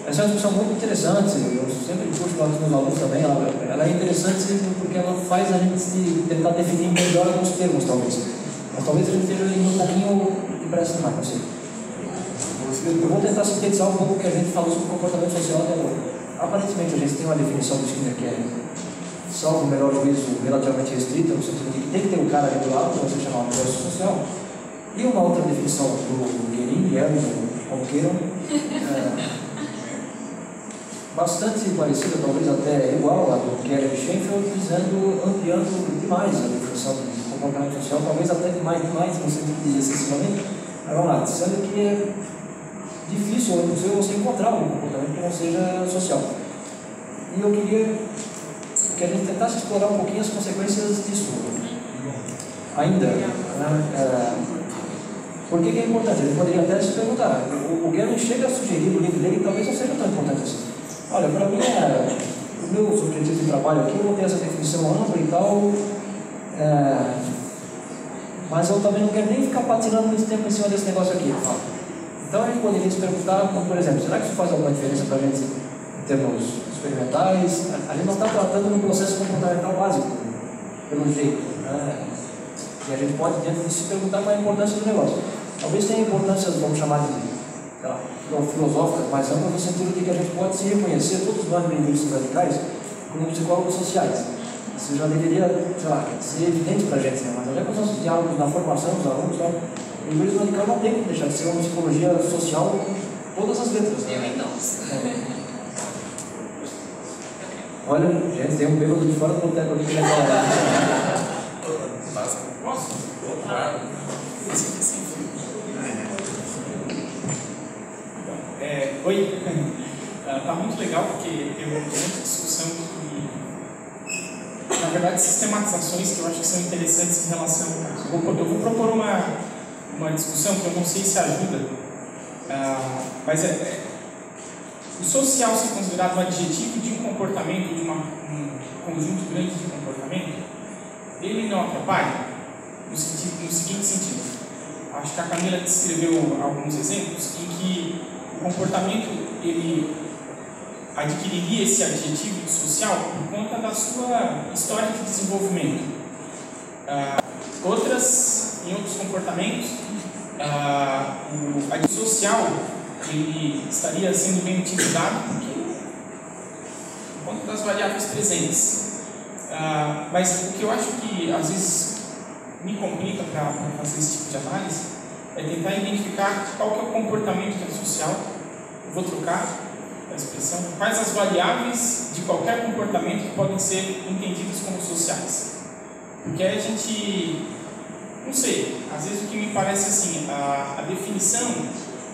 Essa é uma discussão muito interessante, eu sempre puxo para os meus alunos também. Ela é interessante porque ela faz a gente tentar definir melhor alguns termos, talvez. Mas talvez a gente esteja indo um pouquinho depressa demais, não sei. Eu vou tentar sintetizar um pouco o que a gente falou sobre o comportamento social até agora. Aparentemente, a gente tem uma definição do Skinner que é, salvo o melhor juízo, relativamente restrita, no sentido de que tem que ter um cara ali do lado para você chamar um processo social. E uma outra definição do Guerin, como queiram, bastante parecida, talvez até igual a do Kerr Schenfeld, ampliando demais a definição do comportamento social, talvez até demais, no sentido de excessivamente. Mas vamos lá, dizendo que é difícil ou impossível você encontrar um comportamento que não seja social. E eu queria que a gente tentasse explorar um pouquinho as consequências disso. Ainda, por que é importante? A gente poderia até se perguntar. O Guerin chega a sugerir no livro dele que talvez não seja tão importante assim. Olha, para mim, os meus objetivos de trabalho aqui, eu vou ter essa definição ampla e tal, mas eu também não quero nem ficar patinando muito tempo em cima desse negócio aqui. Então a gente poderia se perguntar, como, por exemplo, será que isso faz alguma diferença para a gente em termos experimentais? A gente não está tratando de um processo comportamental básico, pelo jeito, né? E a gente pode, diante disso, se perguntar qual é a importância do negócio. Talvez tenha importância, vamos chamar de filosóficas mais amplas, no sentido de que a gente pode se reconhecer, todos nós benditos radicais, como psicólogos sociais. Isso já deveria, sei lá, ser evidente para a gente, né? Mas olha com os nossos diálogos na formação dos alunos, o benditismo radical não tem que deixar de ser uma psicologia social com todas as letras. Eu então. Olha, gente, tem um bêbado de fora do boteco aqui que vai falar. Posso? Claro. Oi, tá muito legal porque tem uma grande discussão e, na verdade, sistematizações que eu acho que são interessantes em relação a isso. Eu vou propor uma discussão que eu não sei se ajuda, mas o social ser considerado um adjetivo de um comportamento, de um conjunto grande de comportamento, ele não atrapalha no seguinte sentido. Acho que a Camila descreveu alguns exemplos em que o comportamento ele adquiriria esse adjetivo de social por conta da sua história de desenvolvimento. Em outros comportamentos, o adjetivo social ele estaria sendo bem utilizado por conta das variáveis presentes. Mas o que eu acho que às vezes me complica para fazer esse tipo de análise é tentar identificar qual que é o comportamento que é social. Eu vou trocar a expressão. Quais as variáveis de qualquer comportamento que podem ser entendidas como sociais? Porque a gente, não sei, às vezes o que me parece assim, a definição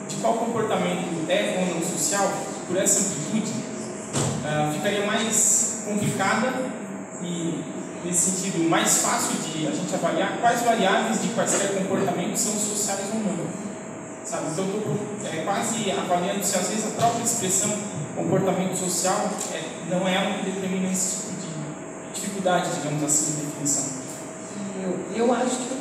de qual comportamento é ou não social, por essa amplitude, ficaria mais complicada e, nesse sentido, mais fácil de a gente avaliar quais variáveis de quaisquer comportamentos são sociais ou não. Sabe? Então, eu estou quase avaliando se às vezes a própria expressão comportamento social não é ela que determina esse tipo de dificuldade, digamos assim, de definição. Eu acho que o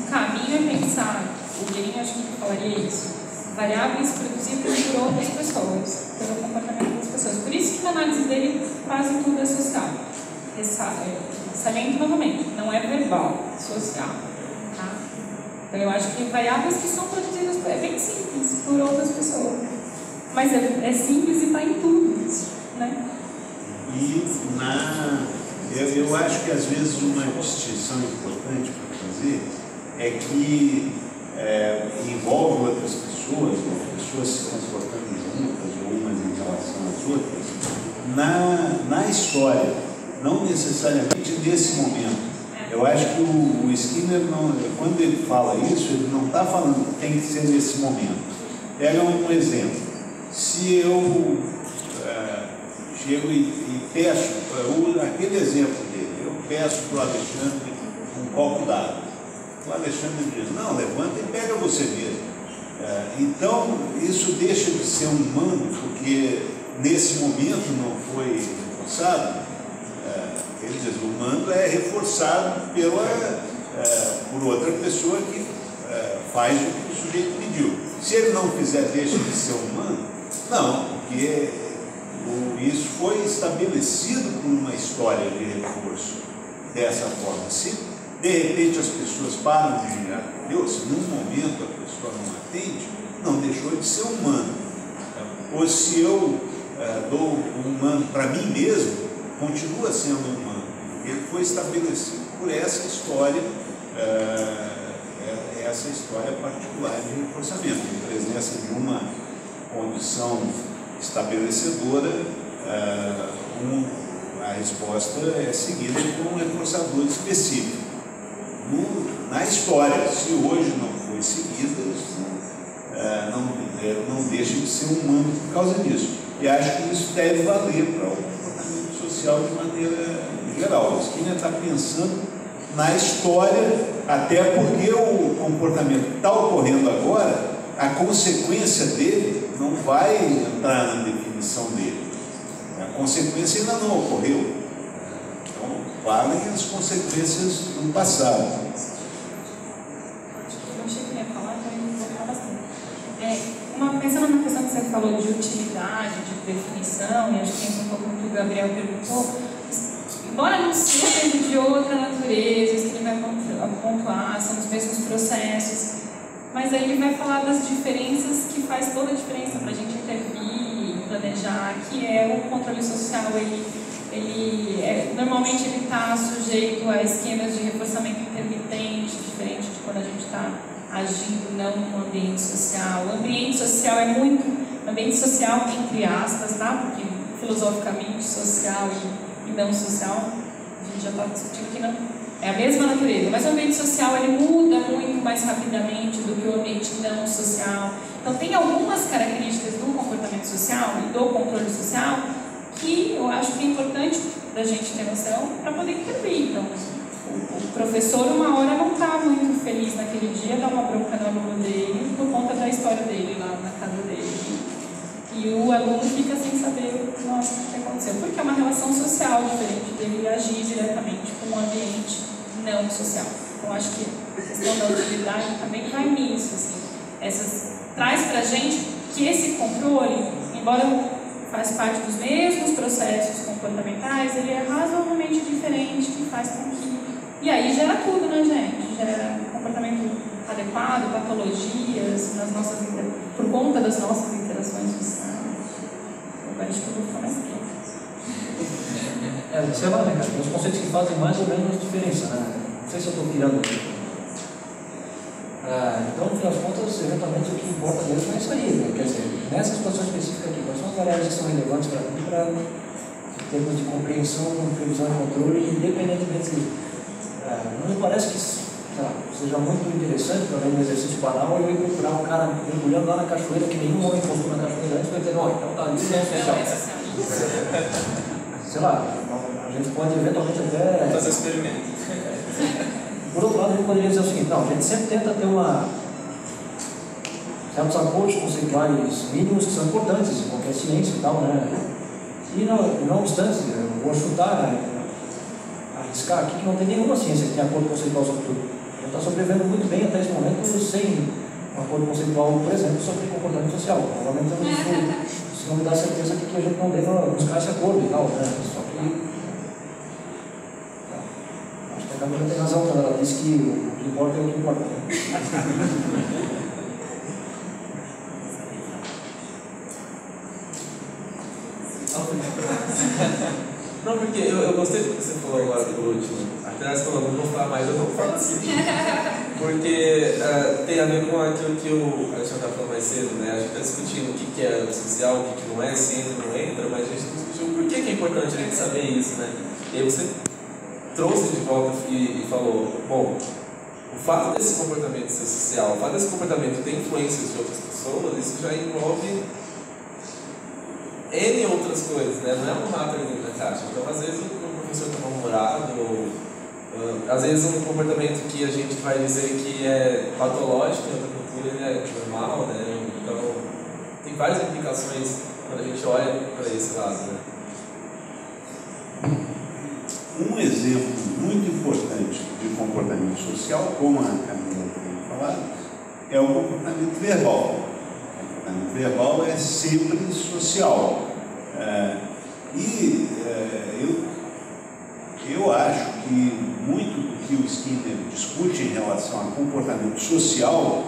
caminho é pensar, o Guerin acho que falaria isso, variáveis produzidas por outras pessoas, pelo comportamento das pessoas. Por isso que na análise dele quase tudo é social. Saliento novamente, não é verbal, social. Tá? Então eu acho que variáveis que são produzidas é bem simples por outras pessoas. Mas é simples e está em tudo isso, né? E eu acho que às vezes uma distinção importante para fazer é que envolve outras pessoas, pessoas se transportando juntas ou umas em relação às outras, na história, não necessariamente nesse momento. Eu acho que o Skinner, quando ele fala isso, ele não está falando que tem que ser nesse momento. Pega um exemplo. Se eu chego e peço, aquele exemplo dele, eu peço para o Alexandre um copo d'água. O Alexandre diz, não, levanta e pega você mesmo. Então, isso deixa de ser um mando, porque nesse momento não foi reforçado. Ele diz, o mando é reforçado por outra pessoa que faz o que o sujeito pediu. Se ele não fizer, deixa de ser um mando? Não, porque isso foi estabelecido por uma história de reforço dessa forma. Se de repente as pessoas param de girar com Deus, se num momento a pessoa não atende, não deixou de ser um mando. Ou se eu dou um mando para mim mesmo, continua sendo um mando. Ele foi estabelecido por essa história particular de reforçamento, em presença de uma condição estabelecedora, a resposta é seguida por um reforçador específico. Na história, se hoje não foi seguida, não deixa de ser um mando por causa disso. E acho que isso deve valer para o comportamento social de maneira geral. O Skinner está pensando na história, até porque o comportamento que está ocorrendo agora, a consequência dele não vai entrar na definição dele. A consequência ainda não ocorreu. Então, valem as consequências do passado. Eu achei que ia falar, então eu vou falar bastante. Pensando na questão que você falou de utilidade, de definição, e acho que entra um pouco no que o Gabriel perguntou, embora não seja de outra natureza, isso que ele vai pontuar, são os mesmos processos, mas aí ele vai falar das diferenças que faz toda a diferença para a gente intervir, planejar, que é o controle social. Normalmente ele está sujeito a esquemas de reforçamento intermitente, diferente de quando a gente está agindo não no ambiente social. O ambiente social é muito, ambiente social entre aspas, tá? Porque filosoficamente social e não social, a gente já está discutindo que não é a mesma natureza, mas o ambiente social ele muda muito mais rapidamente do que o ambiente não social. Então tem algumas características do comportamento social e do controle social que eu acho que é importante da gente ter noção para poder intervir. Então, o professor uma hora não está muito feliz naquele dia, dá uma bronca no aluno dele por conta da história dele lá na casa dele. E o aluno fica sem saber, nossa, o que aconteceu. Porque é uma relação social diferente dele agir diretamente com um ambiente não social. Então, acho que a questão da utilidade também vai nisso. Assim. Traz para a gente que esse controle, embora faz parte dos mesmos processos comportamentais, ele é razoavelmente diferente, que faz com que... E aí gera tudo, né, gente? Gera comportamento adequado, patologias, por conta das nossas interações sociais. Agora acho que eu vou falar mais aqui. Sei lá, né, cara? Tem uns conceitos que fazem mais ou menos diferença, né? Não sei se eu estou pirando aqui. Então, no final das contas, eventualmente o que importa mesmo é isso aí, né? Quer dizer, nessa situação específica aqui, quais são as variáveis que são relevantes para mim, em termos de compreensão, previsão e controle, independentemente de. Não me parece que seja muito interessante, para mim, um exercício banal, eu ir procurar um cara mergulhando lá na cachoeira, que nenhum homem postou na cachoeira antes, e vai dizer, não, então tá ali, né? Sei lá, a gente pode eventualmente até. Fazer experimento. Por outro lado, a gente poderia dizer o seguinte, não, a gente sempre tenta ter certos acordos conceituais mínimos que são importantes em qualquer ciência e tal, né? E não obstante, eu vou chutar, arriscar aqui que não tem nenhuma ciência que tenha acordo conceitual sobre tudo. A gente está sobrevivendo muito bem até esse momento sem um acordo conceitual, por exemplo, sobre comportamento social. Provavelmente isso não me dá certeza de que a gente não deva buscar esse acordo e tal, né? Só que a Camila tem razão quando ela diz que o que importa é o que importa. Não, porque eu gostei do que você falou agora por último. Até você falou, não vou falar mais, eu vou falar assim. Porque tem a ver com aquilo que o Alexandre estava falando mais cedo, né? A gente está discutindo o que é social, o que não é, se entra ou não entra, mas a gente discutiu por que é importante a gente saber isso, né? E aí você trouxe de volta e falou, bom, o fato desse comportamento ser social, o fato desse comportamento ter influências de outras pessoas, isso já envolve N outras coisas, né? Não é um rato dentro da caixa. Então, às vezes, o professor está mal-humorado, ou às vezes um comportamento que a gente vai dizer que é patológico em outra cultura, ele é normal, né? Então, tem várias implicações quando a gente olha para esse lado, né? Um exemplo muito importante de comportamento social, como a Camila tem falado, é o comportamento verbal. O comportamento verbal é sempre social. Eu acho que muito do que o Skinner discute em relação a comportamento social,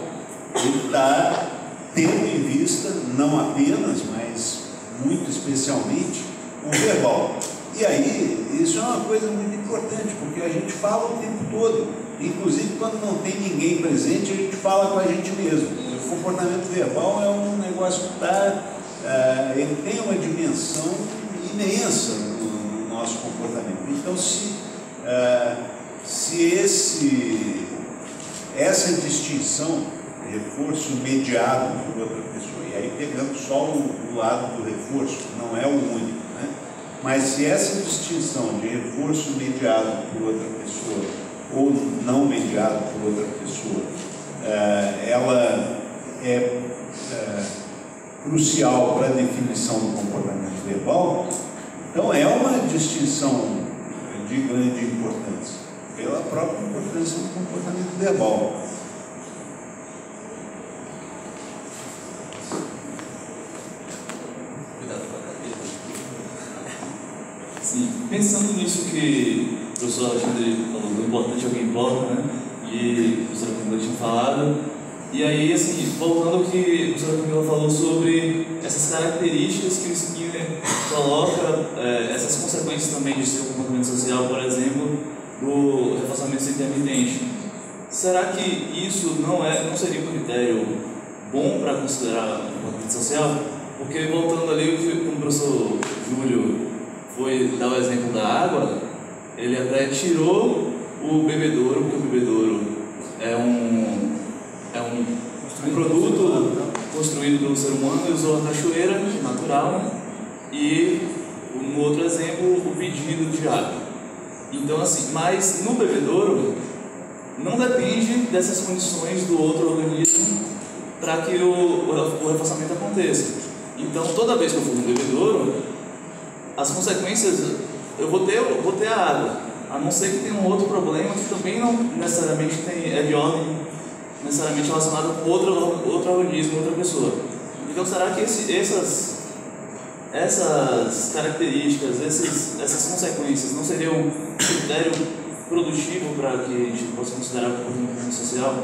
ele está tendo em vista, não apenas, mas muito especialmente, o verbal. E aí, isso é uma coisa muito importante, porque a gente fala o tempo todo, inclusive quando não tem ninguém presente, a gente fala com a gente mesmo. O comportamento verbal é um negócio que ele tem uma dimensão imensa no nosso comportamento. Então, se essa distinção, reforço mediado por outra pessoa, e aí pegando só o lado do reforço, não é o único, né? Mas se essa distinção de reforço mediado por outra pessoa ou não mediado por outra pessoa, ela é crucial para a definição do comportamento verbal, então é uma distinção de grande importância, pela própria importância do comportamento verbal. Sim, pensando nisso que o professor Alexandre falou, o importante é o que importa, né? E a professora Camila tinha falado. E aí, assim, voltando ao que a professora Camila falou sobre essas características que o Skinner coloca, essas consequências também de seu comportamento social, por exemplo, do reforçamento intermitente. Será que isso não seria um critério bom para considerar o comportamento social? Porque, voltando ali, como o professor Júlio foi dar o exemplo da água, ele até tirou o bebedouro, porque o bebedouro é um produto construído pelo ser humano e usou a cachoeira natural, né? E no outro exemplo, o pedido de água. Então, assim, mas no bebedouro não depende dessas condições do outro organismo para que o reforçamento aconteça. Então, toda vez que eu for no bebedouro, as consequências, eu vou ter a água, a não ser que tenha um outro problema que também não necessariamente é de ordem necessariamente relacionado com outro organismo, outra pessoa. Então, será que essas características, essas consequências não seriam um critério produtivo para que a gente possa considerar o comportamento social?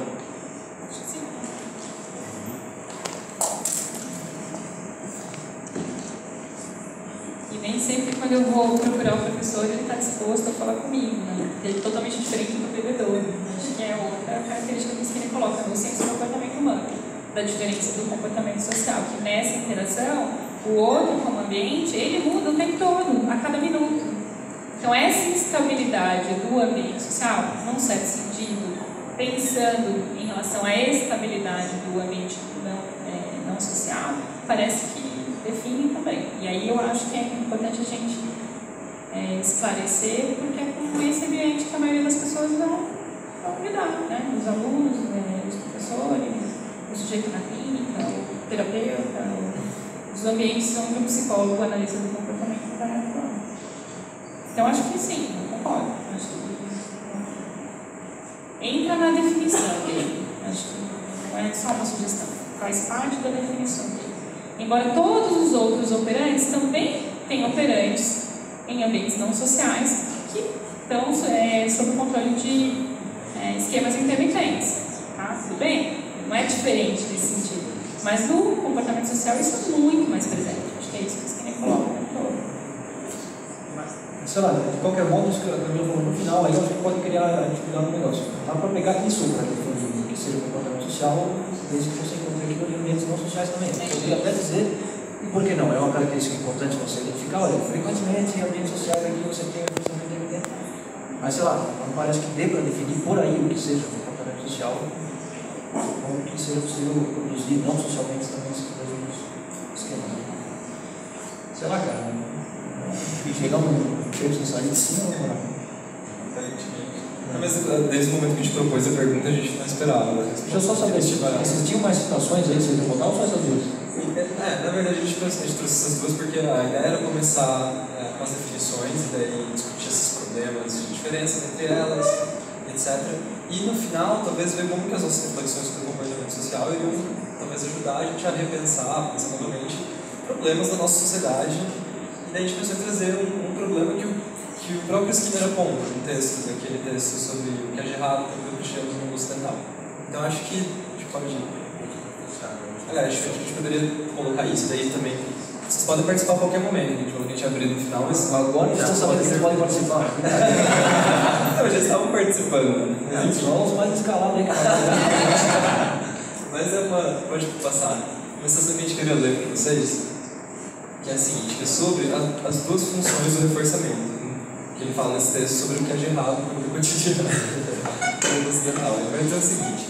Nem sempre quando eu vou procurar o professor ele está disposto a falar comigo, né? Ele é totalmente diferente do bebedouro. Acho que é outra característica que ele coloca no senso do comportamento humano, da diferença do comportamento social, que nessa interação, o outro como ambiente, ele muda o tempo todo, a cada minuto. Então essa instabilidade do ambiente social, num certo sentido, pensando em relação à estabilidade do ambiente não social, parece que define também. E aí eu acho que é importante a gente esclarecer, porque é com esse ambiente que a maioria das pessoas vão lidar, né? Os alunos, os professores, o sujeito na clínica, o terapeuta, os ambientes onde o psicólogo analisa o comportamento vai atuar. Então acho que sim, eu concordo. Acho que entra na definição dele. Acho que não é só uma sugestão, faz parte da definição dele. Embora todos os outros operantes também têm operantes em ambientes não sociais que estão sob o controle de esquemas intermitentes, tá? Tudo bem? Não é diferente nesse sentido. Mas no comportamento social isso é muito mais presente. Acho que é isso que o Skinner coloca no todo. Sei lá, de qualquer modo, isso que a Camila falou no final, aí eu acho que pode criar atividade no negócio. Dá para pegar isso, para que seja o comportamento social, desde que você encontre aquilo em ambientes não sociais também. Eu poderia até dizer, e por que não? É uma característica importante você identificar, olha, frequentemente em ambientes sociais aqui você tem a função intermitente. Mas sei lá, não parece que dê para definir por aí o que seja comportamento social, ou o que seja possível produzir, não socialmente também esses mesmos esquemas. Sei lá, cara, chegar um cheiro sem sair de cima, mas desde o momento que a gente propôs a pergunta, a gente não esperava. Deixa eu só saber, existiam mais situações aí, vocês vão botar ou só essas duas? Na verdade a gente trouxe essas duas porque a ideia era começar com as definições e daí discutir esses problemas de diferença entre elas, etc. E no final, talvez ver como que as nossas reflexões sobre o comportamento social iriam talvez ajudar a gente a repensar, pensar novamente, problemas da nossa sociedade. E daí a gente pensou em trazer um problema que o próprio Skinner aponta no texto, aquele texto sobre o que é errado com o que chegamos no mundo ocidental. Então acho que a gente pode... Aliás, acho que a gente poderia colocar isso daí também. Vocês podem participar a qualquer momento, a gente falou que a gente abrir no final, mas agora já sabem que vocês podem participar. Não, já estavam participando. Só os mais escalados aí, cara. Mas é uma... Pode passar. Mas eu também queria ler para vocês, que é a seguinte, que é sobre as duas funções do reforçamento. Que ele fala nesse texto sobre o que é de errado no cotidiano ocidental. Ele vai dizer o seguinte: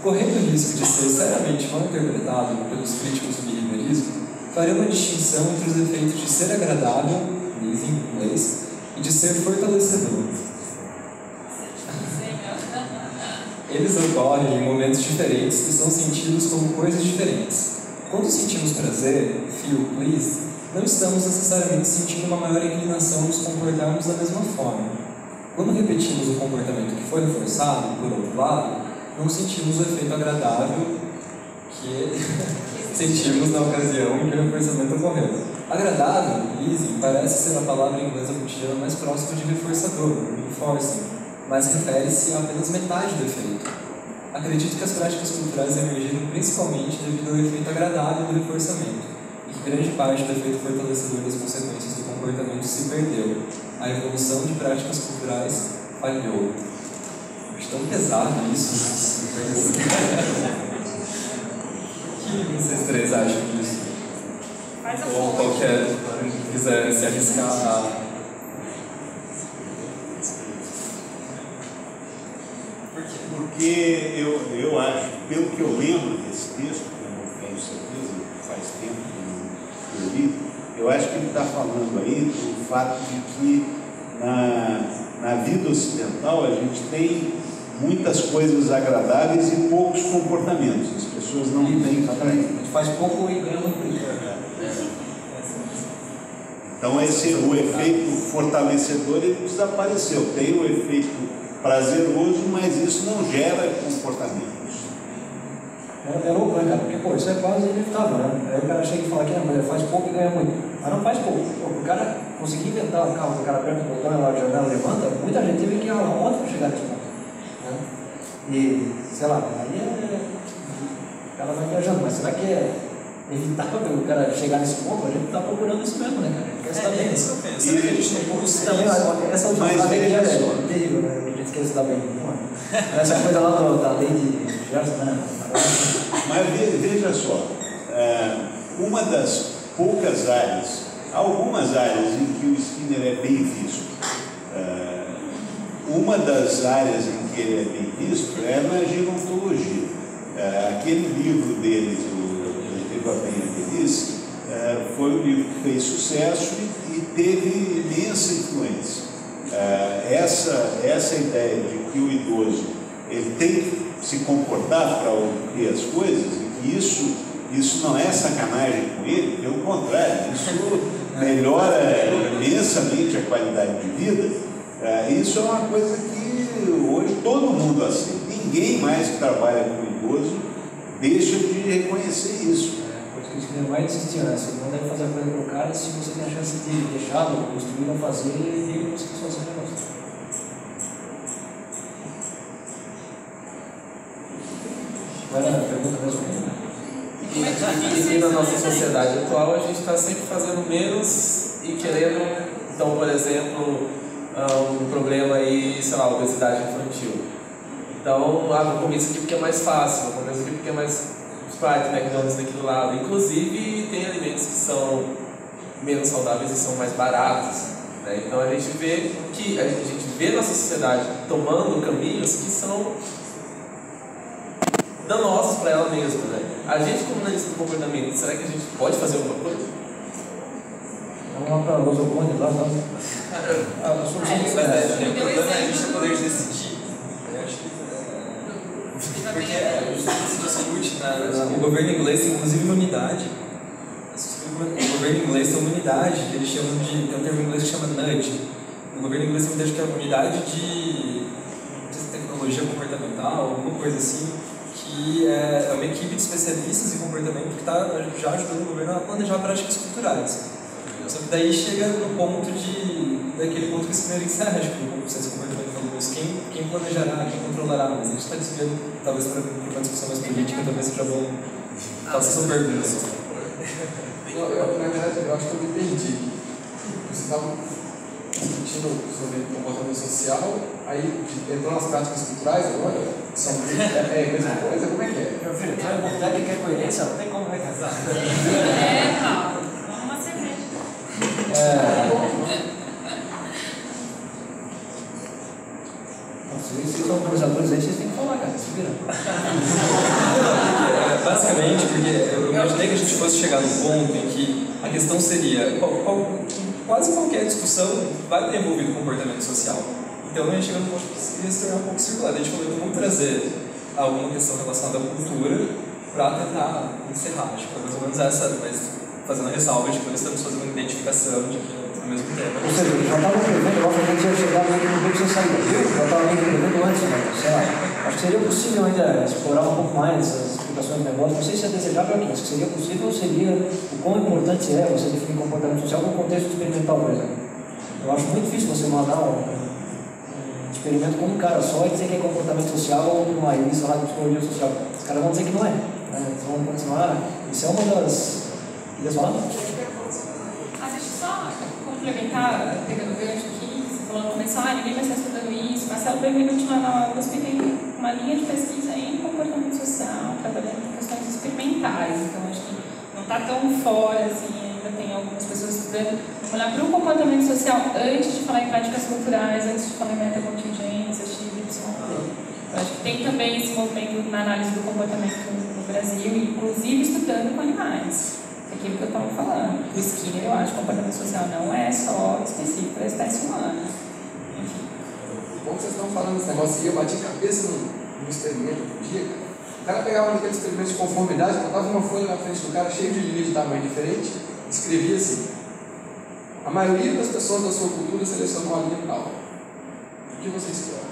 correndo o risco de ser seriamente mal interpretado pelos críticos do behaviorismo, farei uma distinção entre os efeitos de ser agradável, em inglês, e de ser fortalecedor. Eles ocorrem em momentos diferentes e são sentidos como coisas diferentes. Quando sentimos prazer, feel pleased, não estamos necessariamente sentindo uma maior inclinação a nos comportarmos da mesma forma. Quando repetimos o comportamento que foi reforçado, por outro lado, não sentimos o efeito agradável que sentimos na ocasião em que o reforçamento ocorreu. Agradável, pleasing, parece ser a palavra inglesa cotidiana mais próxima de reforçador, reinforcing, mas refere-se a apenas metade do efeito. Acredito que as práticas culturais emergiram principalmente devido ao efeito agradável do reforçamento, e que grande parte do efeito fortalecedor das consequências do comportamento se perdeu. A evolução de práticas culturais falhou. Acho tão pesado isso. O que vocês três acham disso? Ou qualquer quiser se arriscar a... Porque eu acho, pelo que eu lembro desse texto, que eu não tenho certeza, faz tempo que eu li, eu acho que ele está falando aí do fato de que na vida ocidental a gente tem muitas coisas agradáveis e poucos comportamentos. As pessoas não têm... A gente faz pouco e ganha muito. Então o efeito fortalecedor ele desapareceu. Tem o efeito prazeroso, mas isso não gera comportamentos. É louco, né, cara? Porque, pô, isso é quase inevitável, né? Aí o cara chega e fala que a mulher faz pouco e ganha muito. Mas não faz pouco. Pô, o cara conseguir inventar um carro que o cara aperta o botão e a janela levanta, muita gente teve que ir aonde para chegar nesse ponto. Né? E, sei lá, aí o cara vai viajando, mas será que é evitável o cara chegar nesse ponto? A gente está procurando isso mesmo, né, cara? Quer estar bem. Isso que eu penso. E a gente não Isso também, essa última frase aqui já é terrível, né? A gente quer se dar bem. Essa coisa lá da lei de Gerson, né? Mas veja só, uma das poucas áreas, algumas áreas em que o Skinner é bem visto, uma das áreas em que ele é bem visto é na gerontologia. Aquele livro dele, o Viva Bem a Velhice, foi um livro que fez sucesso e teve imensa influência. Essa ideia de que o idoso ele tem que se comportar para obter as coisas, e que isso não é sacanagem com ele, pelo contrário, isso melhora imensamente a qualidade de vida. Isso é uma coisa que hoje todo mundo aceita. Ninguém mais que trabalha com idoso deixa de reconhecer isso. Por isso que ele vai insistir, né? Você não deve fazer a coisa para o cara se você tem a chance de deixá-lo, construir, não fazer e ele conseguir fazer o negócio. Agora a pergunta mesmo. E na nossa sociedade atual a gente está sempre fazendo menos e querendo, então, por exemplo, um problema aí, sei lá, obesidade infantil. Então, vou comer isso aqui porque é mais fácil, vou comer isso aqui porque é mais Sprite, McDonald's daquele lado. Inclusive, tem alimentos que são menos saudáveis e são mais baratos. né? Então a gente vê que a gente vê nossa sociedade tomando caminhos que são danosos para ela mesma, né? A gente, como analista do comportamento, será que a gente pode fazer alguma coisa? Vamos lá para os oponentes lá. A solução é o problema é a gente ter poder de decidir. Eu acho que porque a gente tem uma situação muito. O governo inglês tem inclusive uma unidade. O governo inglês tem uma unidade que eles chamam de. Tem um termo em inglês que chama nudge. O governo inglês tem uma unidade de tecnologia comportamental, alguma coisa assim, que é uma equipe de especialistas em comportamento que está já ajudando o governo a planejar práticas culturais. Só que daí chega no ponto daquele ponto que esse primeiro encerra, o senso de comportamento falou isso, quem planejará, quem controlará, mas a gente está desviando, talvez para uma discussão mais política, talvez seja bom fazer essa pergunta. Na verdade, eu acho que eu me perdi. Você estava discutindo sobre comportamento social, aí entrou nas práticas culturais agora, que são a mesma coisa, como é que é? Meu filho, tu é importante que quer coerência, não tem como vai casar. Paulo. Vamos uma cerveja. Vocês são organizadores aí, vocês têm que falar, cara, se vira. Basicamente, porque eu imaginei que a gente fosse chegar no ponto em que a questão seria quase qualquer discussão vai ter envolvido comportamento social. Então a gente chega no ponto que ia se tornar um pouco circular. A gente falou, então vamos trazer alguma questão relacionada à cultura para tentar encerrar. Acho que foi mais ou menos essa, mas fazendo a ressalva de que nós estamos fazendo uma identificação ao mesmo tempo. Ou seja, eu já estava prevendo, eu acho que a gente ia chegar meio que no meio que você saiu daqui, eu já estava meio que prevendo antes, né? Sei lá. Acho que seria possível ainda explorar um pouco mais as explicações do negócio. Não sei se é desejável aqui, mas que seria possível seria o quão importante é você definir comportamento social no contexto experimental, por exemplo. Eu acho muito difícil você mandar um experimento com um cara só e dizer que é comportamento social ou uma revista lá de psicologia social. Os caras vão dizer que não é. Eles vão continuar. Isso é uma das. Queria falar? Deixa eu só complementar, pegando o gancho aqui, você falou no começo, ninguém vai estar estudando isso. Marcelo Benvenuti lá na USP tem uma linha de pesquisa em comportamento social, trabalhando com questões experimentais. Então, acho que não está tão fora, assim, ainda tem algumas pessoas estudando. Vamos olhar para o comportamento social antes de falar em práticas culturais, antes de falar em metacontingência, X, Y, Z. Eu acho que tem também esse movimento na análise do comportamento no Brasil, inclusive estudando com animais. Aquilo que eu estava falando. O Skinner, eu acho que o comportamento social não é só específico da espécie humana. Enfim. Como vocês estão falando esse negócio aí, eu bati a cabeça no experimento do dia, cara. O cara pegava um daqueles experimentos de conformidade, botava uma folha na frente do cara, cheio de linhas de tamanho diferente, escrevia assim: a maioria das pessoas da sua cultura selecionou a linha tal. O que você escolhe?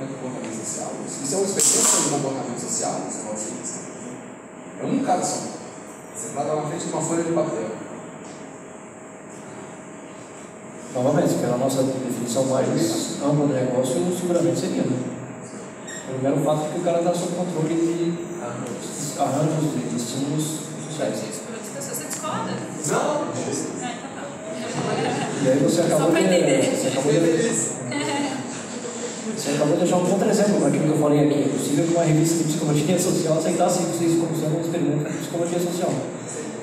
É comportamento social. Isso é um experimento sobre comportamento social, esse negócio aí. É um cara só. Você está na frente de uma folha de papel. Novamente, pela nossa definição mais ampla do negócio, seguramente seria. Pelo mero fato de que o cara está sob controle de arranjos, de estímulos sociais. Você discorda? Não! E aí você acabou de deixar um contra-exemplo para aquilo que eu falei aqui. É possível que uma revista de psicologia social aceitasse vocês como sendo um experimento de psicologia social.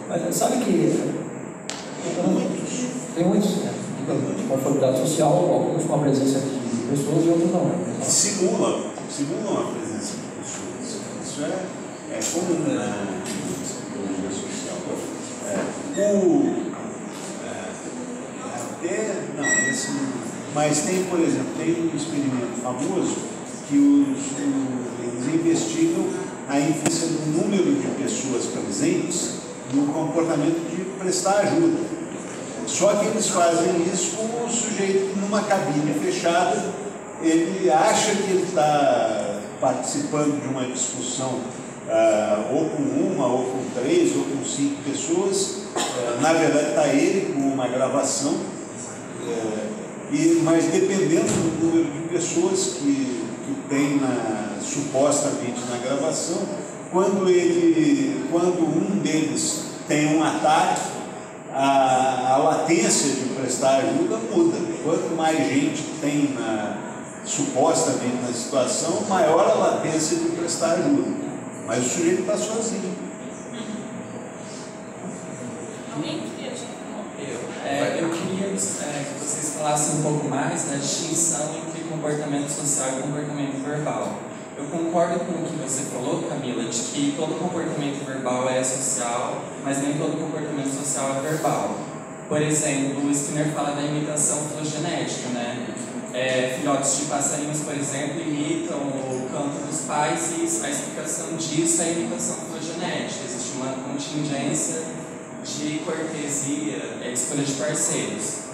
Mas sabe que tem muitos, né? De conformidade social, alguns com a presença de pessoas e outros não. Simulam a presença de pessoas. Isso é comum na psicologia social. Mas tem, por exemplo, tem um experimento famoso que eles investigam a influência do número de pessoas presentes no comportamento de prestar ajuda. Só que eles fazem isso com o sujeito numa cabine fechada, ele acha que ele está participando de uma discussão ou com uma, ou com 3, ou com 5 pessoas, na verdade está ele com uma gravação, mas dependendo do número de pessoas que tem supostamente na gravação, quando um deles tem um ataque, a latência de prestar ajuda muda. Quanto mais gente tem supostamente na situação, maior a latência de prestar ajuda. Mas o sujeito está sozinho. Alguém queria te interromper? falasse um pouco mais da distinção entre comportamento social e comportamento verbal. Eu concordo com o que você falou, Camila, de que todo comportamento verbal é social, mas nem todo comportamento social é verbal. Por exemplo, o Skinner fala da imitação filogenética, né? Filhotes de passarinhos, por exemplo, imitam o canto dos pais e a explicação disso é a imitação filogenética. Existe uma contingência de cortesia, escolha de parceiros.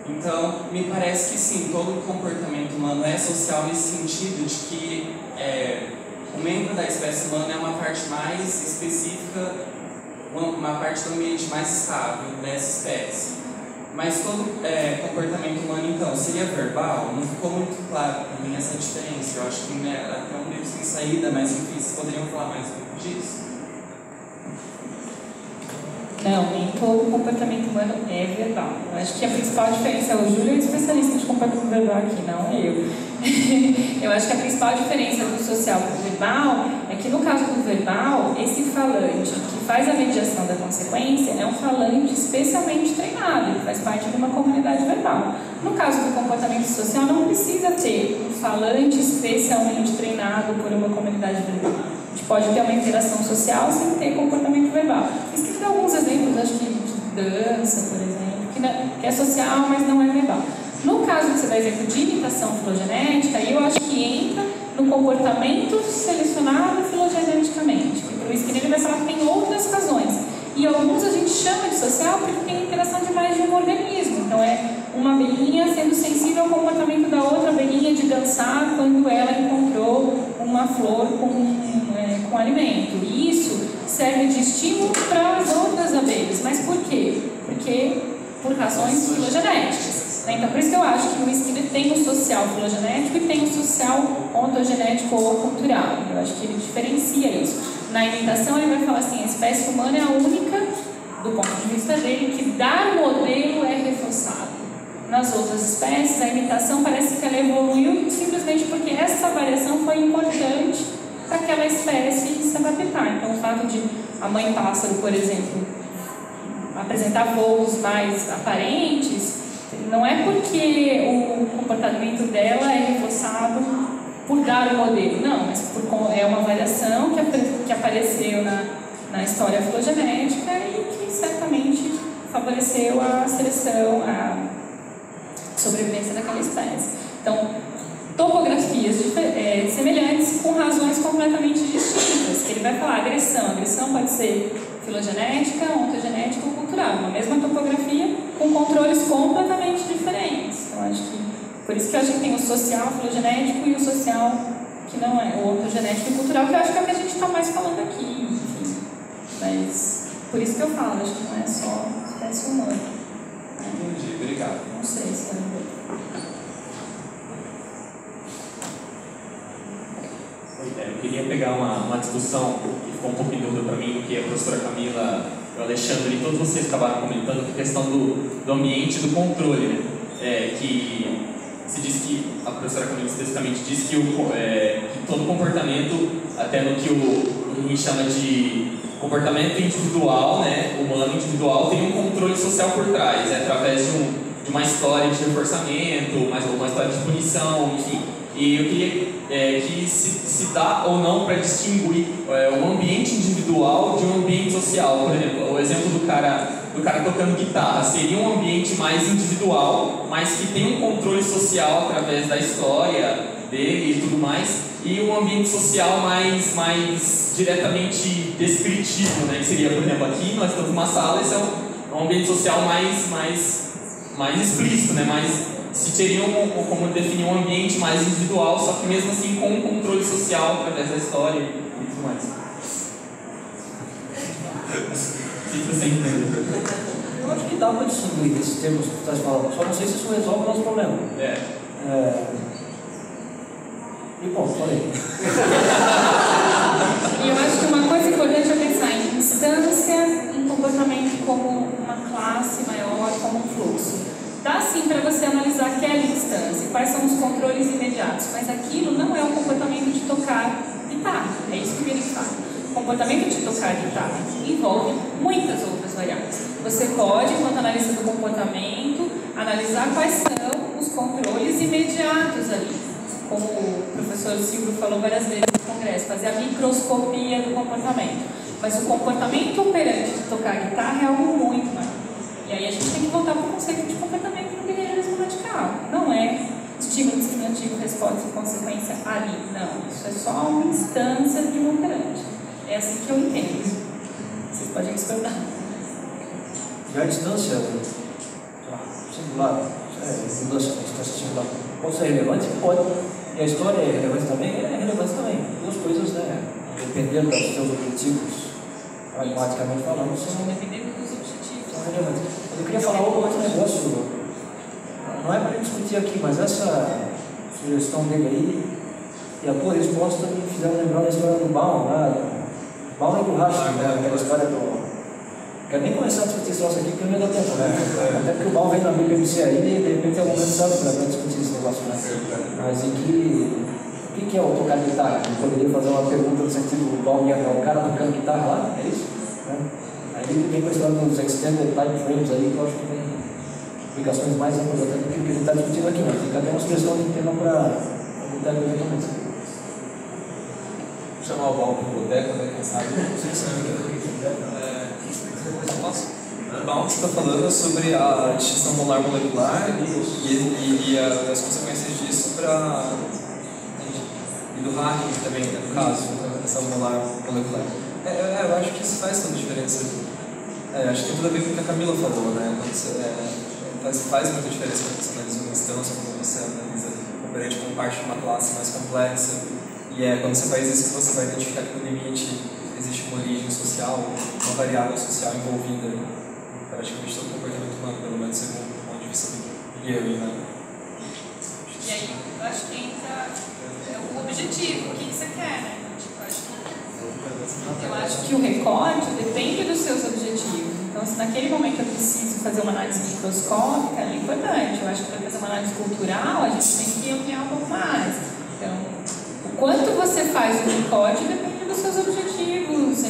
Então, me parece que sim, todo comportamento humano é social nesse sentido de que o membro da espécie humana é uma parte mais específica, uma parte do ambiente mais estável dessa espécie. Mas todo comportamento humano, então, seria verbal? Não ficou muito claro para mim essa diferença. Eu acho que até um livro sem saída, mas enfim, vocês poderiam falar mais um pouco disso? Não, nem todo comportamento humano é verbal. Eu acho que a principal diferença, o Júlio é especialista de comportamento verbal aqui, não eu. Eu acho que a principal diferença do social para o verbal é que no caso do verbal, esse falante que faz a mediação da consequência é um falante especialmente treinado, ele faz parte de uma comunidade verbal. No caso do comportamento social, não precisa ter um falante especialmente treinado por uma comunidade verbal. A gente pode ter uma interação social sem ter comportamento verbal. Esqueci de alguns exemplos, acho que de dança, por exemplo, que é social, mas não é verbal. No caso que você dá exemplo de imitação filogenética, eu acho que entra no comportamento selecionado filogeneticamente. Porque para o Skinner ele vai falar que tem outras razões. E alguns a gente chama de social porque tem interação de mais de um organismo. Então é uma abelhinha sendo sensível ao comportamento da outra abelhinha de dançar quando ela encontrou uma flor com alimento. E isso serve de estímulo para as outras abelhas. Mas por quê? Porque por razões filogenéticas. Então, por isso que eu acho que o Skinner tem o social filogenético e tem o social ontogenético ou cultural. Eu acho que ele diferencia isso. Na imitação, ele vai falar assim, a espécie humana é a única, do ponto de vista dele, que dar modelo é reforçado. Nas outras espécies, a imitação parece que ela evoluiu simplesmente porque essa variação foi importante para aquela espécie se adaptar. Então, o fato de a mãe pássaro, por exemplo, apresentar voos mais aparentes, não é porque o comportamento dela é reforçado por dar o modelo, não, mas é uma variação que apareceu na história filogenética e que certamente favoreceu a seleção, a sobrevivência daquela espécie. Então, topografias semelhantes com razões completamente distintas, que ele vai falar agressão pode ser filogenética, ontogenética ou cultural, uma mesma topografia com controles completamente diferentes. Então, acho que por isso que eu acho que tem o social filogenético e o social que não é, o ontogenético e cultural, que eu acho que é o que a gente está mais falando aqui, enfim. Mas por isso que eu falo, acho que não é só espécie humana. Entendi, obrigado. Não sei se vai ver. Eu queria pegar uma discussão que ficou um pouco em dúvida para mim, que a professora Camila, o Alexandre e todos vocês acabaram comentando, a questão do ambiente do controle, né? Que se diz que, a professora Camila especificamente diz que todo comportamento, até no que a gente chama de comportamento individual, né, humano individual, tem um controle social por trás, através de uma história de reforçamento, uma história de punição, enfim. E eu queria que se dá ou não para distinguir o ambiente individual de um ambiente social. Por exemplo, o exemplo do cara tocando guitarra seria um ambiente mais individual, mas que tem um controle social através da história dele e tudo mais, e um ambiente social mais diretamente descritivo, né? Que seria, por exemplo, aqui nós estamos numa sala, esse é um ambiente social mais explícito, né? Se teriam como definir um ambiente mais individual, só que mesmo assim com um controle social através da história e tudo mais. Se você entende. Eu acho que dá para distinguir esses termos que você está falando, só não sei se isso resolve o nosso problema. E bom, falei. E eu acho que uma coisa importante é pensar em instância, em comportamento como uma classe maior, como um fluxo. Dá sim para você analisar aquela instância, quais são os controles imediatos, mas aquilo não é um comportamento de tocar guitarra, é isso que ele fala. O comportamento de tocar guitarra envolve muitas outras variáveis. Você pode, enquanto analista do comportamento, analisar quais são alguns controles imediatos ali. Como o professor Silvio falou várias vezes no congresso, fazer a microscopia do comportamento. Mas o comportamento operante de tocar guitarra é algo muito maior. E aí a gente tem que voltar para o conceito de comportamento no behaviorismo radical. Não é estímulo discriminativo, resposta e consequência ali. Não, isso é só uma instância de um operante. É assim que eu entendo. Vocês podem discordar. E a instância singular, instância singular, pode ser relevante? Pode. E a história é relevante também? É relevante também. Duas coisas, né? Dependendo dos seus objetivos, pragmaticamente falando, são dependendo dos objetivos. São relevantes. Eu queria falar outro negócio, não é para discutir aqui, mas essa sugestão dele aí e a tua resposta me fizeram lembrar da história do Baum, lá. Baum e do Racha, né? Aquela história do. Quero nem começar a discutir esse troço aqui, porque não dá tempo, né? Até porque o Baum vem na BPMC aí e de repente é um momento certo para discutir esse negócio, né? Mas em que. O que é o tocar guitarra? Eu poderia fazer uma pergunta no sentido do Baum é o cara tocando guitarra lá, é isso? Né? Aí ele vem com a história dos extended time frames aí, que eu acho que tem implicações mais amplas até do que o que ele está discutindo aqui, mas fica até uma sugestão de tema para o boteco eventualmente. Vou chamar o Baum para o boteco, né? Quem sabe? O Baum está falando sobre a distinção molar molecular e as consequências disso para. E do hacking também, né, no caso, essa molar molecular. Eu acho que isso faz toda a diferença. Acho que tem tudo a ver com o que a Camila falou, né? Faz muita diferença quando você analisa uma instância, quando você analisa o operante como parte de uma classe mais complexa. E quando você faz isso que você vai identificar que no limite existe uma origem social, uma variável social envolvida em praticamente todo o comportamento humano, pelo menos segundo o ponto de vista do Gehry, né? E aí, eu acho que entra o objetivo, o que você quer, né? Eu acho que o recorte depende dos seus objetivos. Então, se naquele momento eu preciso fazer uma análise microscópica, é importante. Eu acho que para fazer uma análise cultural, a gente tem que ampliar um pouco mais. Então, o quanto você faz o recorte depende dos seus objetivos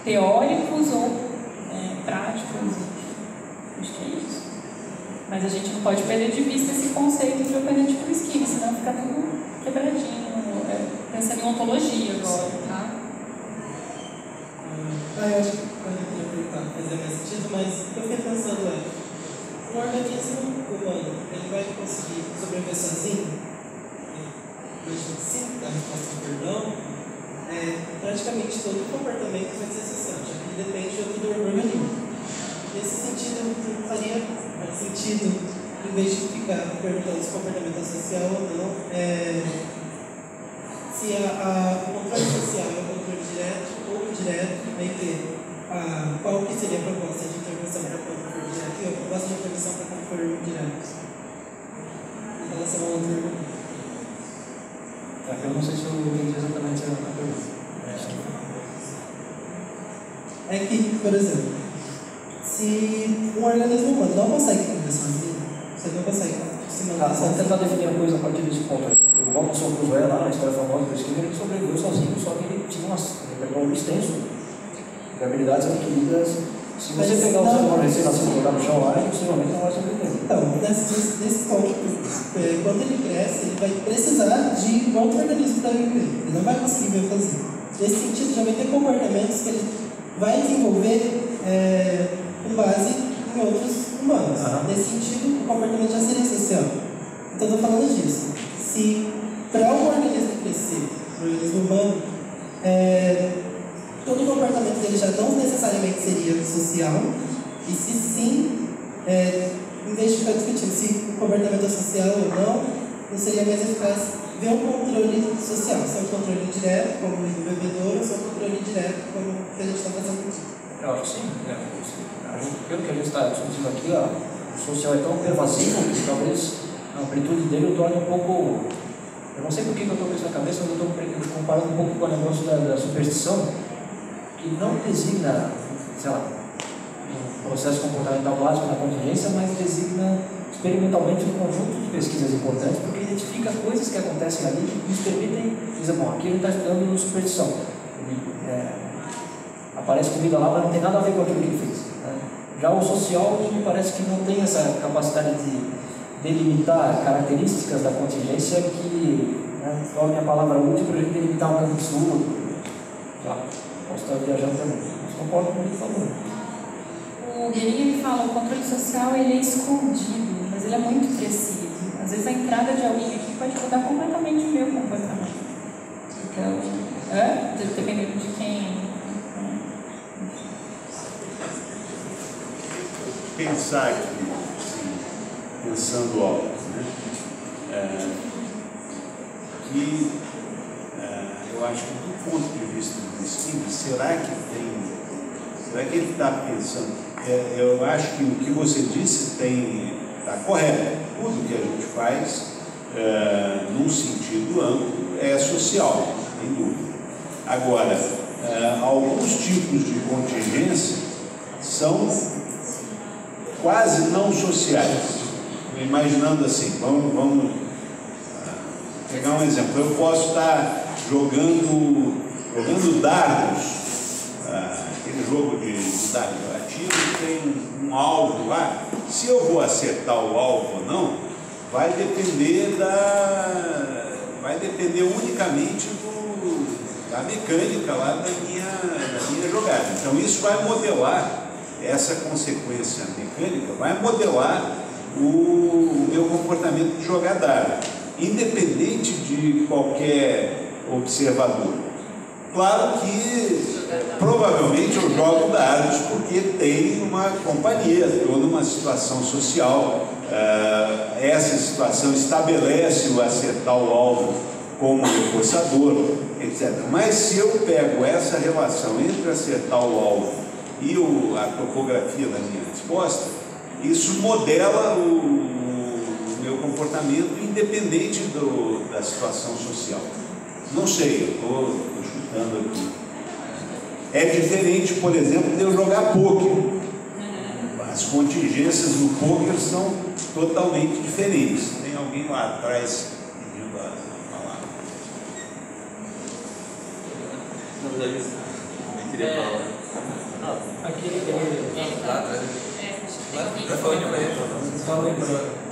teóricos ou práticos. Acho que é isso. Mas a gente não pode perder de vista esse conceito de operante por esquina, senão fica tudo quebradinho. Pensando em ontologia agora, tá? Eu acho que quando eu queria perguntar fazer mais sentido, mas eu fiquei pensando um organismo humano, ele vai conseguir sobreviver sozinho? Imagina sim, da resposta ao perdão, praticamente todo o comportamento vai ser social, já que depende do organismo. Nesse sentido, faria sentido, em vez de ficar perguntando se o comportamento é social ou não, se o controle social é o controle direto ou indireto, vai ter qual que seria a proposta de intervenção para controle direto e a proposta de intervenção para controle indireto em relação ao outro organismo. Eu não sei se eu entendi exatamente a pergunta. É que, por exemplo, se um organismo humano não consegue viver sozinho, você não consegue se manter sozinho. Vamos tentar definir a coisa a partir desse ponto aí. O Robinson Crusoe, lá na história famosa do esquema, ele sobreviveu sozinho, só que ele tinha ele pegou um extenso de habilidades adquiridas. Se você pegar o ser humano recém-nascido e colocar no chão lá, ele possivelmente não vai sobreviver. Então, nesse ponto, quando ele cresce, ele vai precisar de outro organismo para viver. Ele não vai conseguir viver sozinho. Nesse sentido, já vai ter comportamentos que ele vai desenvolver com base em outros humanos. Nesse sentido, o comportamento já seria social. Então, estou falando disso. Se para um organismo crescer, um organismo humano, todo o comportamento dele já não necessariamente seria social, e se sim, em vez de ficar discutindo se o comportamento é social ou não seria mais eficaz ver um controle social, se é um controle direto, como o bebedouro, ou se é um controle direto, como o que a gente está fazendo aqui. Eu acho que sim. Pelo que a gente está discutindo aqui, o social é tão pervasivo que talvez a amplitude dele o torne um pouco. Eu não sei por que eu estou com isso na cabeça, mas eu estou comparando um pouco com o negócio da superstição, que não designa, sei lá, um processo comportamental básico na contingência, mas designa experimentalmente um conjunto de pesquisas importantes, porque identifica coisas que acontecem ali que nos permitem dizer, bom, aqui a gente está estudando superstição. Aparece comida lá, mas não tem nada a ver com aquilo que ele fez. Né? Já o social me parece que não tem essa capacidade de delimitar características da contingência que, né, tornem a palavra útil para a gente delimitar um campo sul. Já posso estar viajando também. Mas concordo com ele, por favor. O Guerrinha ele fala, o controle social ele é escondido, mas ele é muito preciso. Às vezes a entrada de alguém aqui pode mudar completamente o meu comportamento. Então, dependendo de quem. Pensar aqui, assim, pensando alto, né? Eu acho que do ponto de vista do Steve, será que ele está pensando? Eu acho que o que você disse está correto. Tudo que a gente faz, num sentido amplo, é social, sem dúvida. Agora, alguns tipos de contingência são quase não sociais. Imaginando assim, vamos pegar um exemplo. Eu posso estar jogando dardos, aquele jogo de dardo ativo, tem um alvo lá. Se eu vou acertar o alvo ou não, vai depender unicamente da mecânica lá da minha jogada. Então isso vai modelar, essa consequência mecânica vai modelar o meu comportamento de jogar dardo, independente de qualquer observador. Claro que provavelmente eu jogo dardos porque tem uma companhia, toda uma situação social. Essa situação estabelece o acertar o alvo como reforçador, etc. Mas se eu pego essa relação entre acertar o alvo e a topografia da minha resposta, isso modela o meu comportamento independente da situação social. Não sei, eu estou chutando aqui. É diferente, por exemplo, de eu jogar pôquer. As contingências no pôquer são totalmente diferentes. Tem alguém lá atrás pedindo a palavra? Na verdade, eu queria falar. Aquele lá atrás. Vai falando de manhã, então. Só lembrando.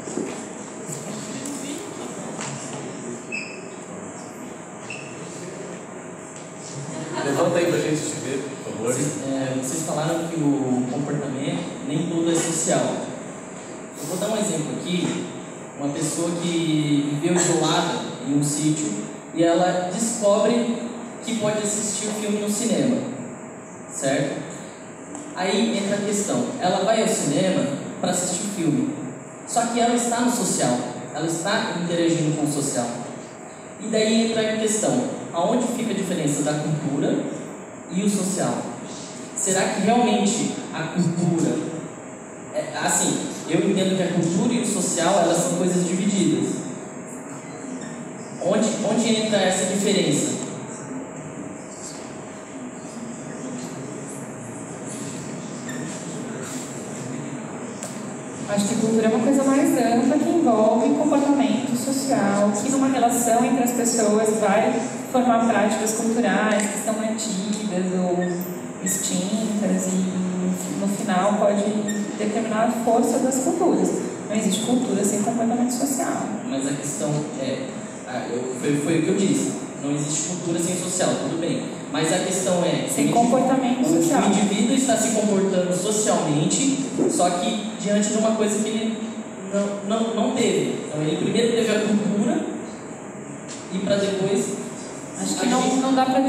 Levanta aí pra gente te ver, por favor. Vocês falaram que o comportamento nem tudo é social. Eu vou dar um exemplo aqui. Uma pessoa que viveu isolada em um sítio e ela descobre que pode assistir o filme no cinema, certo? Aí entra a questão, ela vai ao cinema para assistir o filme, só que ela está no social, ela está interagindo com o social. E daí entra a questão, aonde fica a diferença da cultura e o social? Será que realmente a cultura, assim, eu entendo que a cultura e o social, elas são coisas divididas. Onde entra essa diferença? Acho que cultura é uma coisa mais ampla que envolve comportamento social, que numa relação entre as pessoas vai formar práticas culturais que estão mantidas ou extintas e no final pode determinar a força das culturas. Não existe cultura sem comportamento social. Mas a questão foi o que eu disse, não existe cultura sem social, tudo bem. Mas a questão é... Sem comportamento social. O indivíduo está se comportando socialmente, só que diante de uma coisa que ele não teve. Então ele primeiro teve a cultura e para depois... Acho que não dá para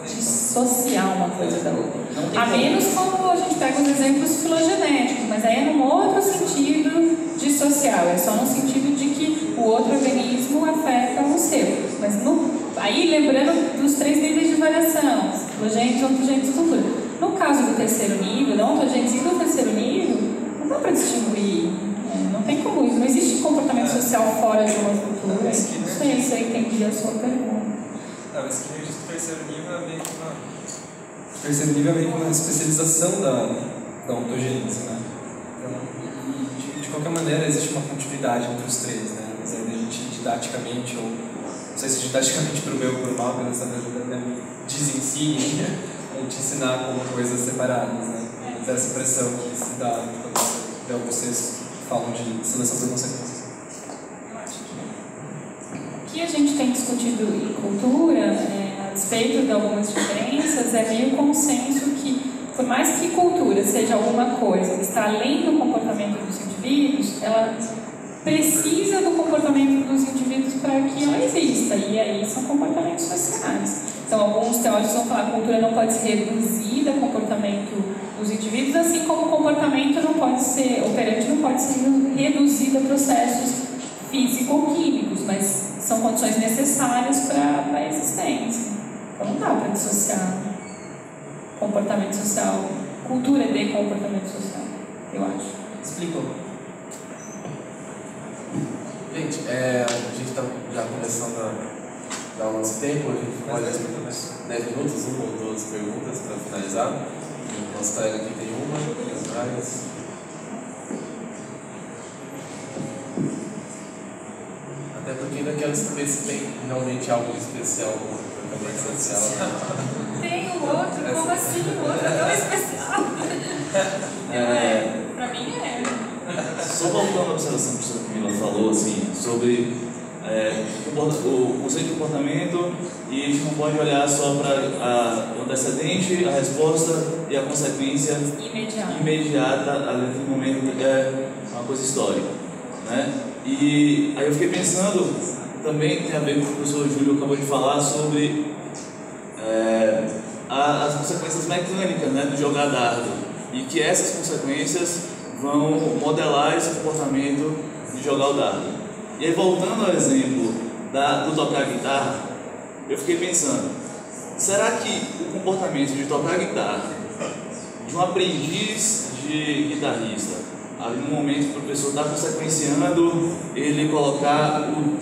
dissociar uma coisa da outra. A menos quando a gente pega os exemplos filogenéticos, mas aí é num outro sentido de social, é só no sentido de que o outro organismo afeta o seu. Mas aí lembrando dos 3 níveis de variação, filogênetos, ontogênetos e cultura. No caso do terceiro nível, da ontogênese e do terceiro nível, não dá para distinguir, não tem como, não existe comportamento social fora de uma cultura. Não sei se eu entendi a sua pergunta. Mas que o terceiro nível é meio que uma... O terceiro nível é meio que uma especialização da ontogênese, né? Então, de qualquer maneira, existe uma continuidade entre os 3, né? Mas ainda a gente didaticamente, ou não sei se didaticamente para o bem ou para o mal, pela essa desensine, a gente ensinar como coisas separadas, né? Mas essa impressão que se dá quando você falam de seleção por consequências. O que a gente tem discutido em cultura, a despeito de algumas diferenças, é meio consenso que, por mais que cultura seja alguma coisa que está além do comportamento dos indivíduos, ela precisa do comportamento dos indivíduos para que ela exista, e aí são comportamentos sociais. Então, alguns teóricos vão falar que a cultura não pode ser reduzida ao comportamento dos indivíduos, assim como o comportamento não pode ser, operante não pode ser reduzido a processos físico-químicos, mas são condições necessárias para a existência. Então, não dá para dissociar comportamento social, cultura de comportamento social, eu acho. Explicou. Gente, a gente está já começando a dar o nosso tempo, a gente pode 10 minutos, uma ou duas perguntas para finalizar. O nosso colega aqui tem uma, atrás. Até porque ainda quero saber se tem realmente algo especial no comportamento social. Tem o outro, como assim? O outro é tão especial. Pra mim é. Só voltando à observação que a professora Camila falou, assim, sobre o conceito de comportamento, e a gente não pode olhar só para o antecedente, a resposta e a consequência imediata ali naquele momento, que é uma coisa histórica, né? E aí eu fiquei pensando, também tem a ver com o que o professor Júlio acabou de falar sobre as consequências mecânicas, né, do jogar dardo, e que essas consequências vão modelar esse comportamento de jogar o dardo. E aí, voltando ao exemplo do tocar guitarra, eu fiquei pensando, será que o comportamento de tocar guitarra de um aprendiz de guitarrista, ali no momento que o professor está consequenciando ele colocar o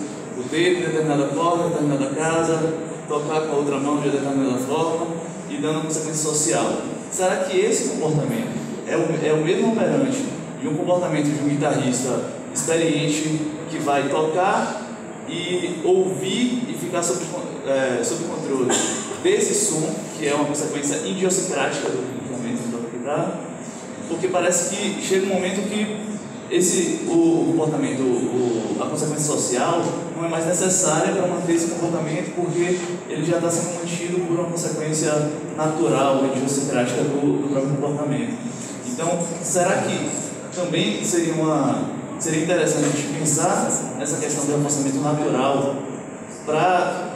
dedo em determinada forma, em determinada casa, tocar com a outra mão de determinada forma e dando consequência social, será que esse comportamento é o mesmo operante de um comportamento de um guitarrista experiente que vai tocar e ouvir e ficar sob controle desse som, que é uma consequência idiosincrática do momento de tocar guitarra? Porque parece que chega um momento que o comportamento, a consequência social não é mais necessária para manter esse comportamento, porque ele já está sendo mantido por uma consequência natural, idiosincrática do próprio comportamento. Então, será que também seria interessante a gente pensar nessa questão do reforçamento natural para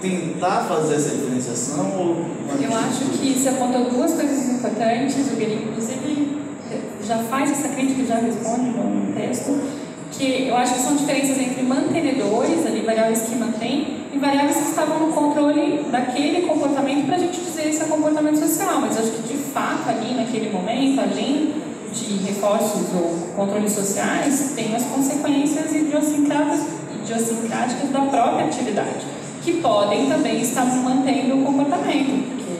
tentar fazer essa diferenciação? Eu acho que você apontou duas coisas importantes, o Guilherme, inclusive, já faz essa crítica, já responde no texto, que eu acho que são diferenças entre mantenedores, ali, variáveis que mantêm, e variáveis que estavam no controle daquele comportamento para a gente dizer se é comportamento social, mas eu acho que de fato ali naquele momento, além de reforços ou controles sociais, tem as consequências idiosincráticas da própria atividade, que podem também estar mantendo o comportamento, porque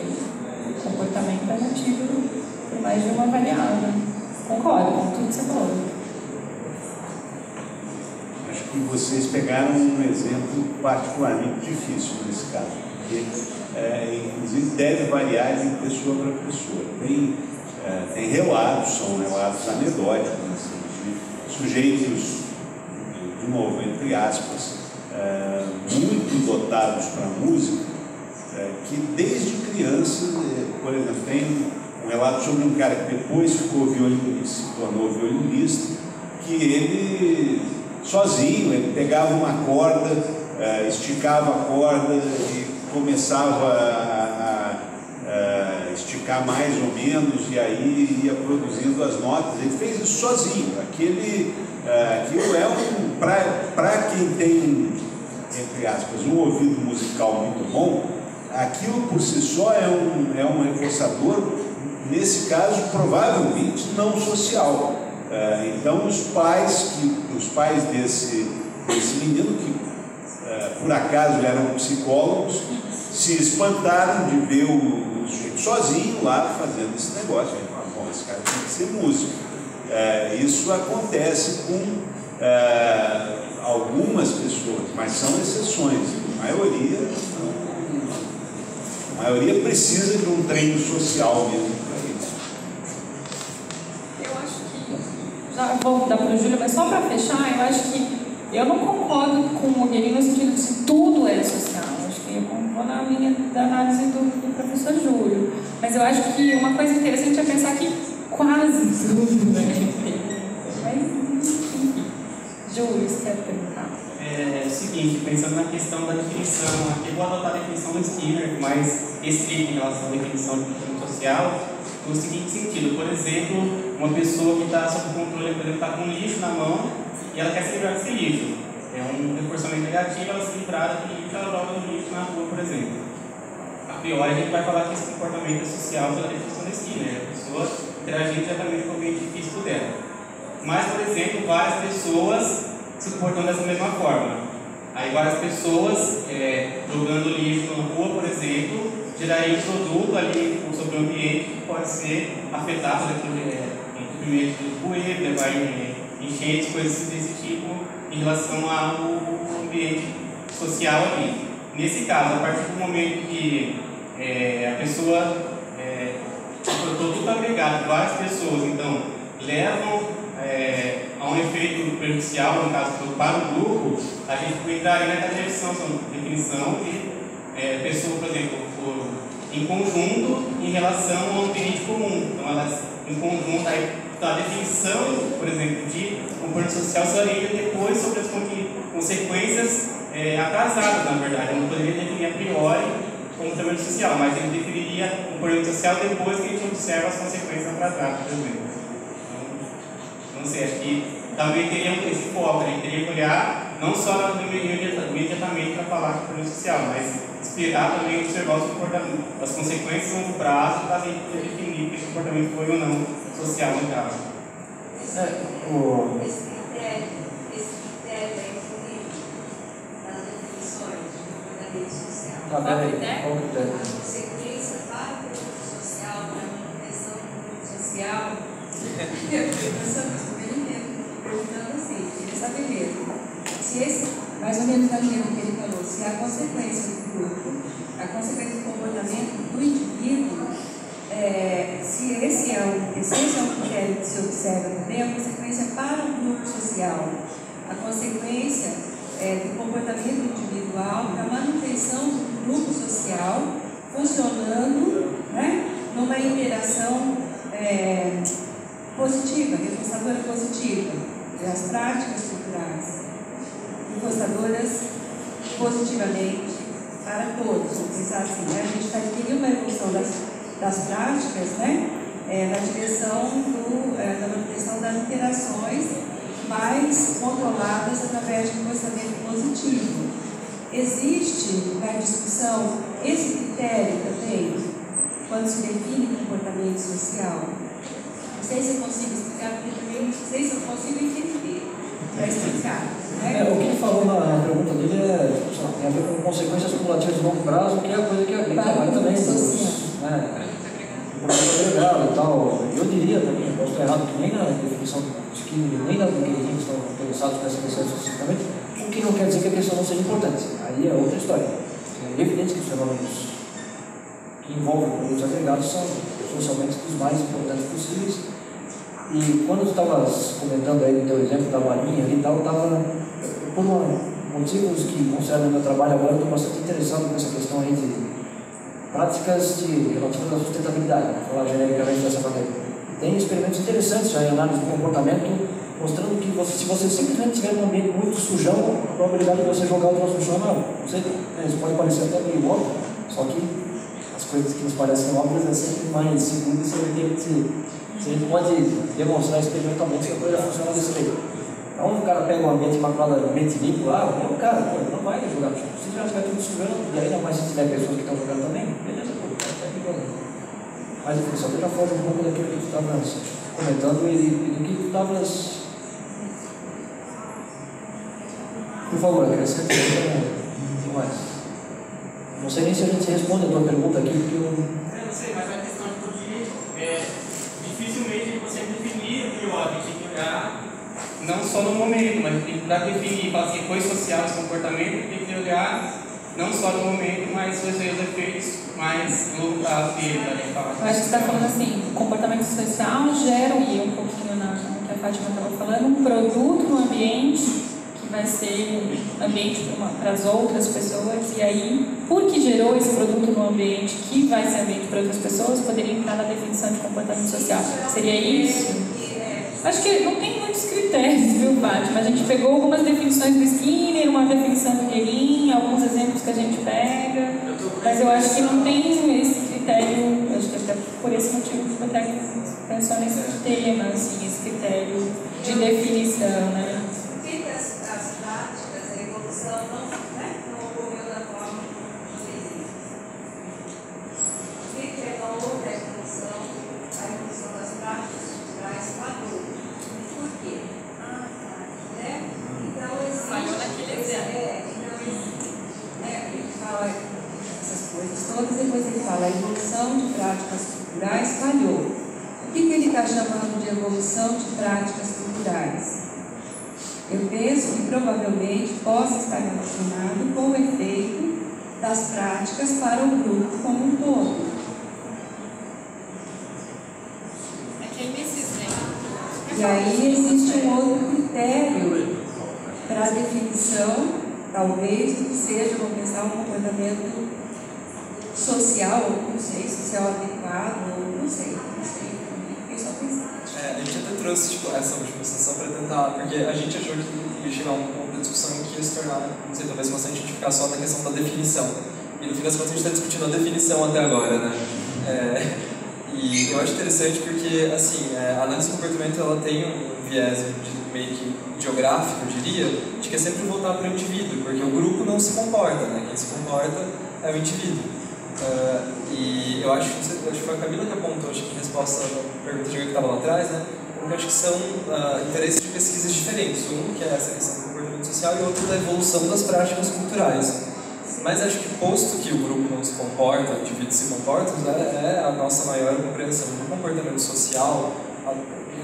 o comportamento é motivo por mais de uma variável. Concordo com tudo que você falou. Acho que vocês pegaram um exemplo particularmente difícil nesse caso, porque inclusive deve variar de pessoa para pessoa. Tem relatos, são relatos anedóticos, assim, de sujeitos, de novo, entre aspas, muito dotados para a música, que desde criança, por exemplo, tem um relato sobre um cara que depois se tornou violinista, que ele, sozinho, ele pegava uma corda, esticava a corda e começava a esticar mais ou menos, e aí ia produzindo as notas. Ele fez isso sozinho. Aquilo para quem tem, entre aspas, um ouvido musical muito bom, aquilo por si só é um reforçador, nesse caso provavelmente não social. Então os pais desse menino, que por acaso eram psicólogos, se espantaram de ver o sujeito sozinho lá fazendo esse negócio. Ele falou, bom, esse cara tem que ser músico. Isso acontece com algumas pessoas, mas são exceções. A maioria precisa de um treino social mesmo para isso. Eu acho que, já vou dar para o Júlio, mas só para fechar, eu acho que eu não concordo com o Guilherme no sentido de que tudo é social. Eu acho que eu vou na linha da análise do professor Júlio. Mas eu acho que uma coisa interessante é pensar que quase tudo mas, enfim. Júlio, você quer perguntar? É o seguinte, pensando na questão da definição, aqui eu vou adotar a definição do Skinner, mais restrita em relação à definição de comportamento social, no seguinte sentido: por exemplo, uma pessoa que está sob controle, por exemplo, está com um lixo na mão e ela quer se livrar desse lixo. É um reforçamento negativo, ela se livrar daquele lixo, ela joga o lixo na rua, por exemplo. A priori, a gente vai falar que esse comportamento é social pela definição do Skinner, a pessoa interagindo diretamente com o ambiente físico dela. Mas, por exemplo, várias pessoas se comportando dessa mesma forma. Aí várias pessoas jogando lixo na rua, por exemplo, geraria um produto ali sobre o ambiente que pode ser afetado por aquele entupimento do poeiro, levar enchentes, coisas desse tipo, em relação ao ambiente social ali. Nesse caso, a partir do momento que a pessoa, o produto agregado, várias pessoas, então, levam a um efeito prejudicial, no caso, para o grupo, a gente entraria naquela definição de pessoa, por exemplo, em conjunto em relação ao ambiente comum. Então, elas em conjunto, aí, a definição, por exemplo, de comportamento social se orienta depois sobre as consequências atrasadas, na verdade. Eu não poderia definir a priori comportamento social, mas ele definiria comportamento social depois que a gente observa as consequências atrasadas, por exemplo. Não sei, acho que também teria esse foco, a gente teria que olhar não só imediatamente para falar de comportamento social, mas esperar também observar os comportamentos, as consequências a longo prazo para a gente poder definir que esse comportamento foi ou não social no caso. Esse critério é incluído nas definições de comportamento social. Qual critério? A consequência para o comportamento social, para a manutenção do comportamento social. Eu fiquei perguntando assim, queria saber mesmo, se esse, mais ou menos naquilo que ele falou, se a consequência do grupo, a consequência do comportamento do indivíduo, se esse é um critério que se observa também, a consequência para o grupo social, a consequência do comportamento individual para a manutenção do grupo social funcionando, né, numa interação positiva, reforçadora positiva, das práticas culturais, reforçadoras positivamente para todos. Vamos pensar assim, né? A gente está tendo uma evolução das práticas, né? Na direção da manutenção das interações mais controladas através de reforçamento positivo. Existe na discussão esse critério também, quando se define comportamento social? Não sei se eu consigo explicar, porque também não sei se eu consigo entender para explicar. Né? O que ele falou na pergunta dele tem a ver com consequências cumulativas de longo prazo, que é a coisa que a gente trabalha também. Agregado e tal. Eu diria também, posso estar errado, que nem na definição de que nem na do que eles estão interessados nessa questão especificamente, o que não quer dizer que a questão não seja importante. Aí é outra história. É evidente que os fenômenos que envolvem produtos agregados são socialmente os mais importantes possíveis. E quando tu estavas comentando aí do teu exemplo da balinha ali e tal, eu estava, por motivos que concernem o meu trabalho agora, eu estou bastante interessado nessa questão aí de práticas relativas à sustentabilidade, vou falar genericamente dessa maneira. Tem experimentos interessantes já em análise do comportamento, mostrando que se você simplesmente tiver um ambiente muito sujão, a probabilidade de você jogar o troço no chão é maior. Não sei, isso pode parecer até meio óbvio, só que as coisas que nos parecem óbvias é sempre mais seguro se a gente pode demonstrar experimentalmente que a coisa funciona desse jeito. Então, o cara pega um ambiente maculadamente limpo lá, o cara não vai jogar no chão. Se já estiver tudo sujando, e ainda mais se tiver pessoas que estão jogando também, beleza, pô, tá perigoso. Mas enfim, só que já foge um pouco daquilo que tu estavas comentando e do que tu estavas. Por favor, acrescente um mais. Não sei nem se a gente responde a tua pergunta aqui, porque eu não sei, mas a questão dificilmente você definir o pior, tem que olhar não só no momento, mas para definir, falar assim, foi social esse comportamento, tem que olhar não só no momento, mas os efeitos mais longo prazo dele, para gente falar. Eu acho que você está falando assim, o comportamento social gera um pouquinho na que a Fátima estava falando, um produto no ambiente que vai ser ambiente para as outras pessoas, e aí, porque gerou esse produto no ambiente que vai ser ambiente para outras pessoas, poderia entrar na definição de comportamento social. Seria isso? Acho que não tem muitos critérios, viu, Fátima? A gente pegou algumas definições do Skinner, uma definição do Guerin, alguns exemplos que a gente pega, mas eu acho que não tem esse critério, acho que até por esse motivo que o Boteco pensou nesse tema, assim, esse critério de definição, né? As práticas, a evolução não ocorreu da forma que existe. O que é a outra evolução? A evolução das práticas culturais falhou. Por quê? Né? Então, falhou naquele exemplo. A gente fala essas coisas todas, depois ele fala a evolução de práticas culturais falhou. O que ele está chamando de evolução de práticas culturais? Eu penso que provavelmente possa estar relacionado com o efeito das práticas para o grupo como um todo. E aí existe um outro critério para a definição, talvez, do que seja, vamos pensar, um comportamento social, não sei, social adequado, não sei. Eu só pensar. A gente até trouxe essa última sessão para tentar, porque a gente achou que ia chegar a um ponto de discussão que ia se tornar, não sei, talvez fosse a gente ficar só na questão da definição. E no fim das contas a gente está discutindo a definição até agora, né? E eu acho interessante porque, assim, a análise do comportamento ela tem um viés meio que geográfico, eu diria, de que é sempre voltar para o indivíduo, porque o grupo não se comporta, né? Quem se comporta é o indivíduo. E eu acho que foi a Camila que apontou, acho que a resposta à pergunta que estava lá atrás, né? Porque eu acho que são interesses de pesquisas diferentes. Um que é essa questão do comportamento social e outro da evolução das práticas culturais. Mas acho que posto que o grupo não se comporta, o indivíduo se comporta, é a nossa maior compreensão do comportamento social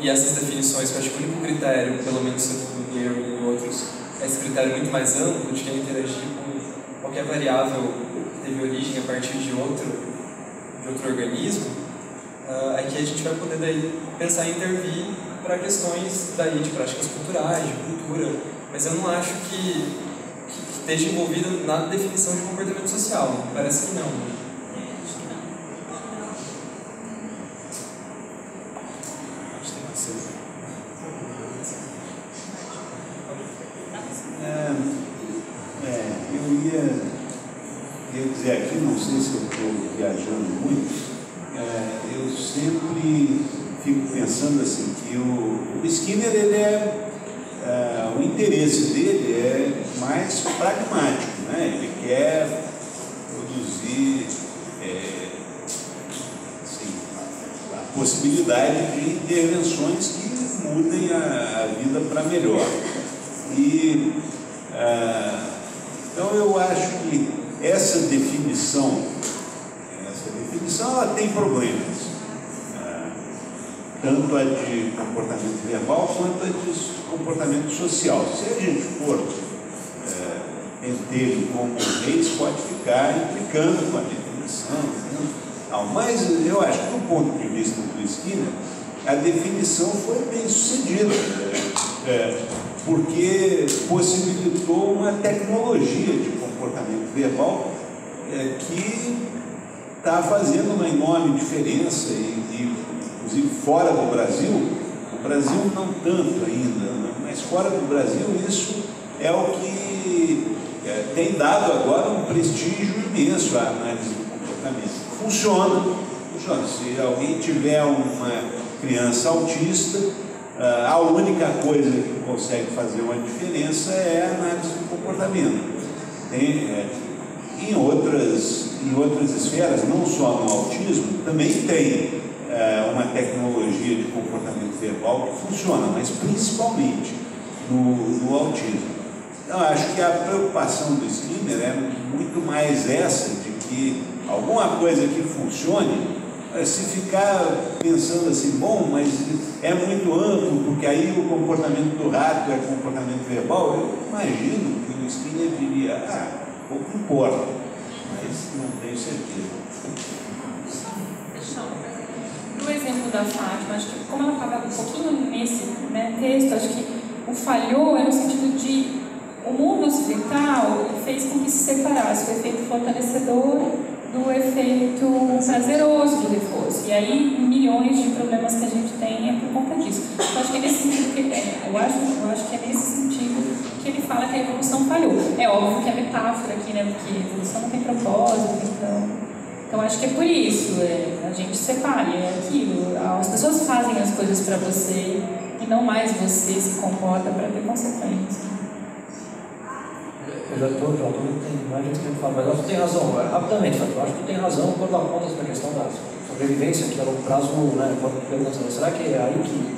e essas definições, que eu acho que o único critério, pelo menos segundo o Guerin e outros, é esse critério muito mais amplo de quem interagir com qualquer variável que teve origem a partir de outro organismo, é que a gente vai poder daí pensar em intervir para questões daí de práticas culturais, de cultura, mas eu não acho que esteja envolvida na definição de comportamento social. Parece que não. Acho que não. Acho que tem que ser. Eu ia dizer aqui, não sei se eu estou viajando muito, eu sempre fico pensando assim, que o Skinner, o interesse dele é mais pragmático, né? Ele quer produzir a possibilidade de intervenções que mudem a vida para melhor. Então eu acho que essa definição ela tem problemas, tanto a de comportamento verbal quanto a de comportamento social. Se a gente for entender como leis, pode ficar implicando com a definição, né? Mas eu acho que do ponto de vista do Skinner, a definição foi bem sucedida, porque possibilitou uma tecnologia de comportamento verbal que está fazendo uma enorme diferença, inclusive fora do Brasil. O Brasil não tanto ainda, mas fora do Brasil isso é o que tem dado agora um prestígio imenso à análise do comportamento. Funciona. Se alguém tiver uma criança autista, a única coisa que consegue fazer uma diferença é a análise do comportamento. Em outras esferas, não só no autismo, também tem uma tecnologia de comportamento verbal que funciona, mas principalmente no autismo. Então, acho que a preocupação do Skinner é muito mais essa, de que alguma coisa que funcione, se ficar pensando assim, bom, mas é muito amplo, porque aí o comportamento do rato é comportamento verbal, eu imagino que o Skinner diria, pouco importa, mas não tenho certeza. do exemplo da Fátima, acho que como ela estava um pouquinho nesse, né, texto, acho que o falhou é no sentido de o mundo ocidental fez com que se separasse o efeito fortalecedor do efeito prazeroso do reforço. E aí milhões de problemas que a gente tem é por conta disso. Então acho que é nesse sentido que eu acho que é nesse sentido que ele fala que a evolução falhou. É óbvio que é metáfora aqui, né? Porque a evolução não tem propósito, então acho que é por isso, a gente separa, é aquilo. As pessoas fazem as coisas para você e não mais você se comporta para ter consequências. Eu já estou entendendo, mais gente que fala, mas você tem razão, rapidamente, eu acho que tem razão quando aponta para a questão da sobrevivência, que a longo prazo, né, perguntando, será que é aí que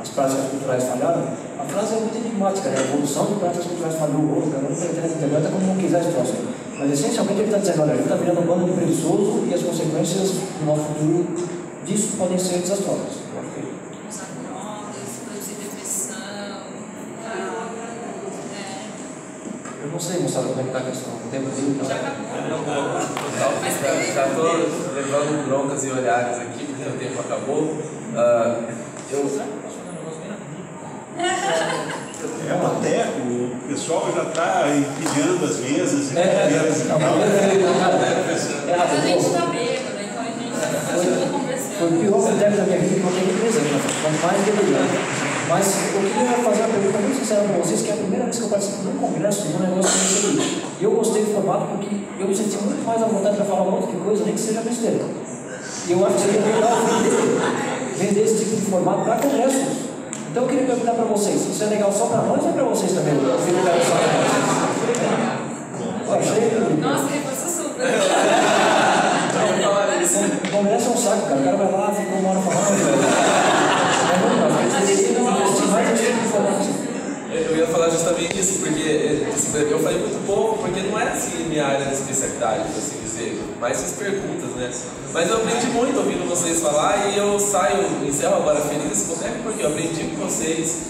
as práticas culturais falharam? A frase é muito enigmática, né? A evolução de práticas culturais falhou, cada um interpreta como não quiser esse troço. Mas essencialmente ele está dizendo, olha, a gente está virando um bando de preguiçoso e as consequências do nosso futuro disso podem ser desastrosas. Eu não sei, moçada, como é que está a questão. O tempo dele está. Já estou levando broncas e olhares aqui, porque o tempo acabou. É um boteco, o pessoal já está empilhando as mesas. A gente está bêbado, então a gente continua conversando. Foi o pior boteco da minha vida que eu tenho presente, quanto mais bebida. Mas eu queria fazer uma pergunta muito sincera para vocês, que é a primeira vez que eu participo de um congresso, de um negócio desse aqui. E eu gostei do formato porque eu me senti muito mais à vontade para falar um monte de coisa, nem que seja besteira. E eu acho que seria legal vender esse tipo de formato para congressos. Então eu queria perguntar para vocês, isso é legal só para nós ou é para vocês também? Eu achei... Nossa, reforçou super. O congresso é um saco, cara. O cara vai lá, fica uma hora falando. Eu ia falar justamente isso, porque eu falei muito pouco, porque não era assim minha área de especialidade, por assim dizer, mais as perguntas, né? Mas eu aprendi muito ouvindo vocês falar e eu encerro agora feliz, porque eu aprendi com vocês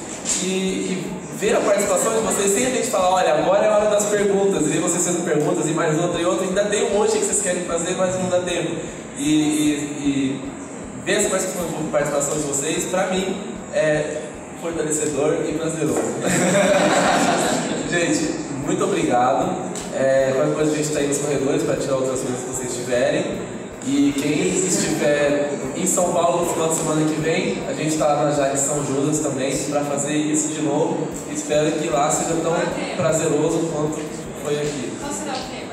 e ver a participação de vocês sem a gente falar, olha, agora é a hora das perguntas, e ver vocês fazendo perguntas e mais outra e outra, ainda tem um monte que vocês querem fazer, mas não dá tempo. E ver essa participação de vocês, para mim, é fortalecedor e prazeroso. Gente, muito obrigado. Qualquer coisa a gente está aí nos corredores para tirar outras coisas que vocês tiverem. E quem estiver em São Paulo no final de semana que vem, a gente está já em São Judas também para fazer isso de novo. Espero que lá seja tão prazeroso quanto foi aqui. Qual será o tema?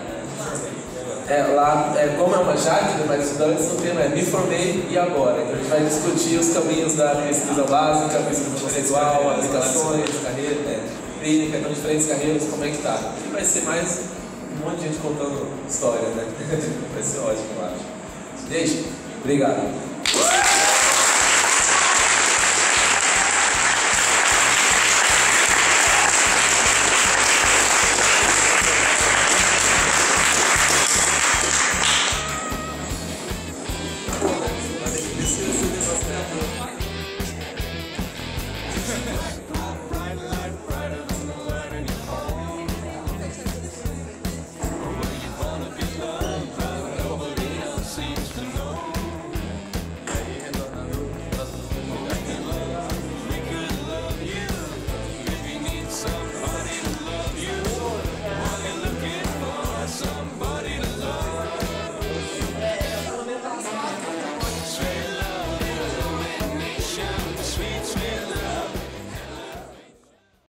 Lá, como é uma Jade, mas estudantes, o tema é Me Formei e Agora. Então a gente vai discutir os caminhos da pesquisa básica, pesquisa conceitual, aplicações, carreira, clínica, então diferentes carreiras, como é que tá. E vai ser mais um monte de gente contando história, né? Vai ser ótimo, eu acho. Gente, obrigado.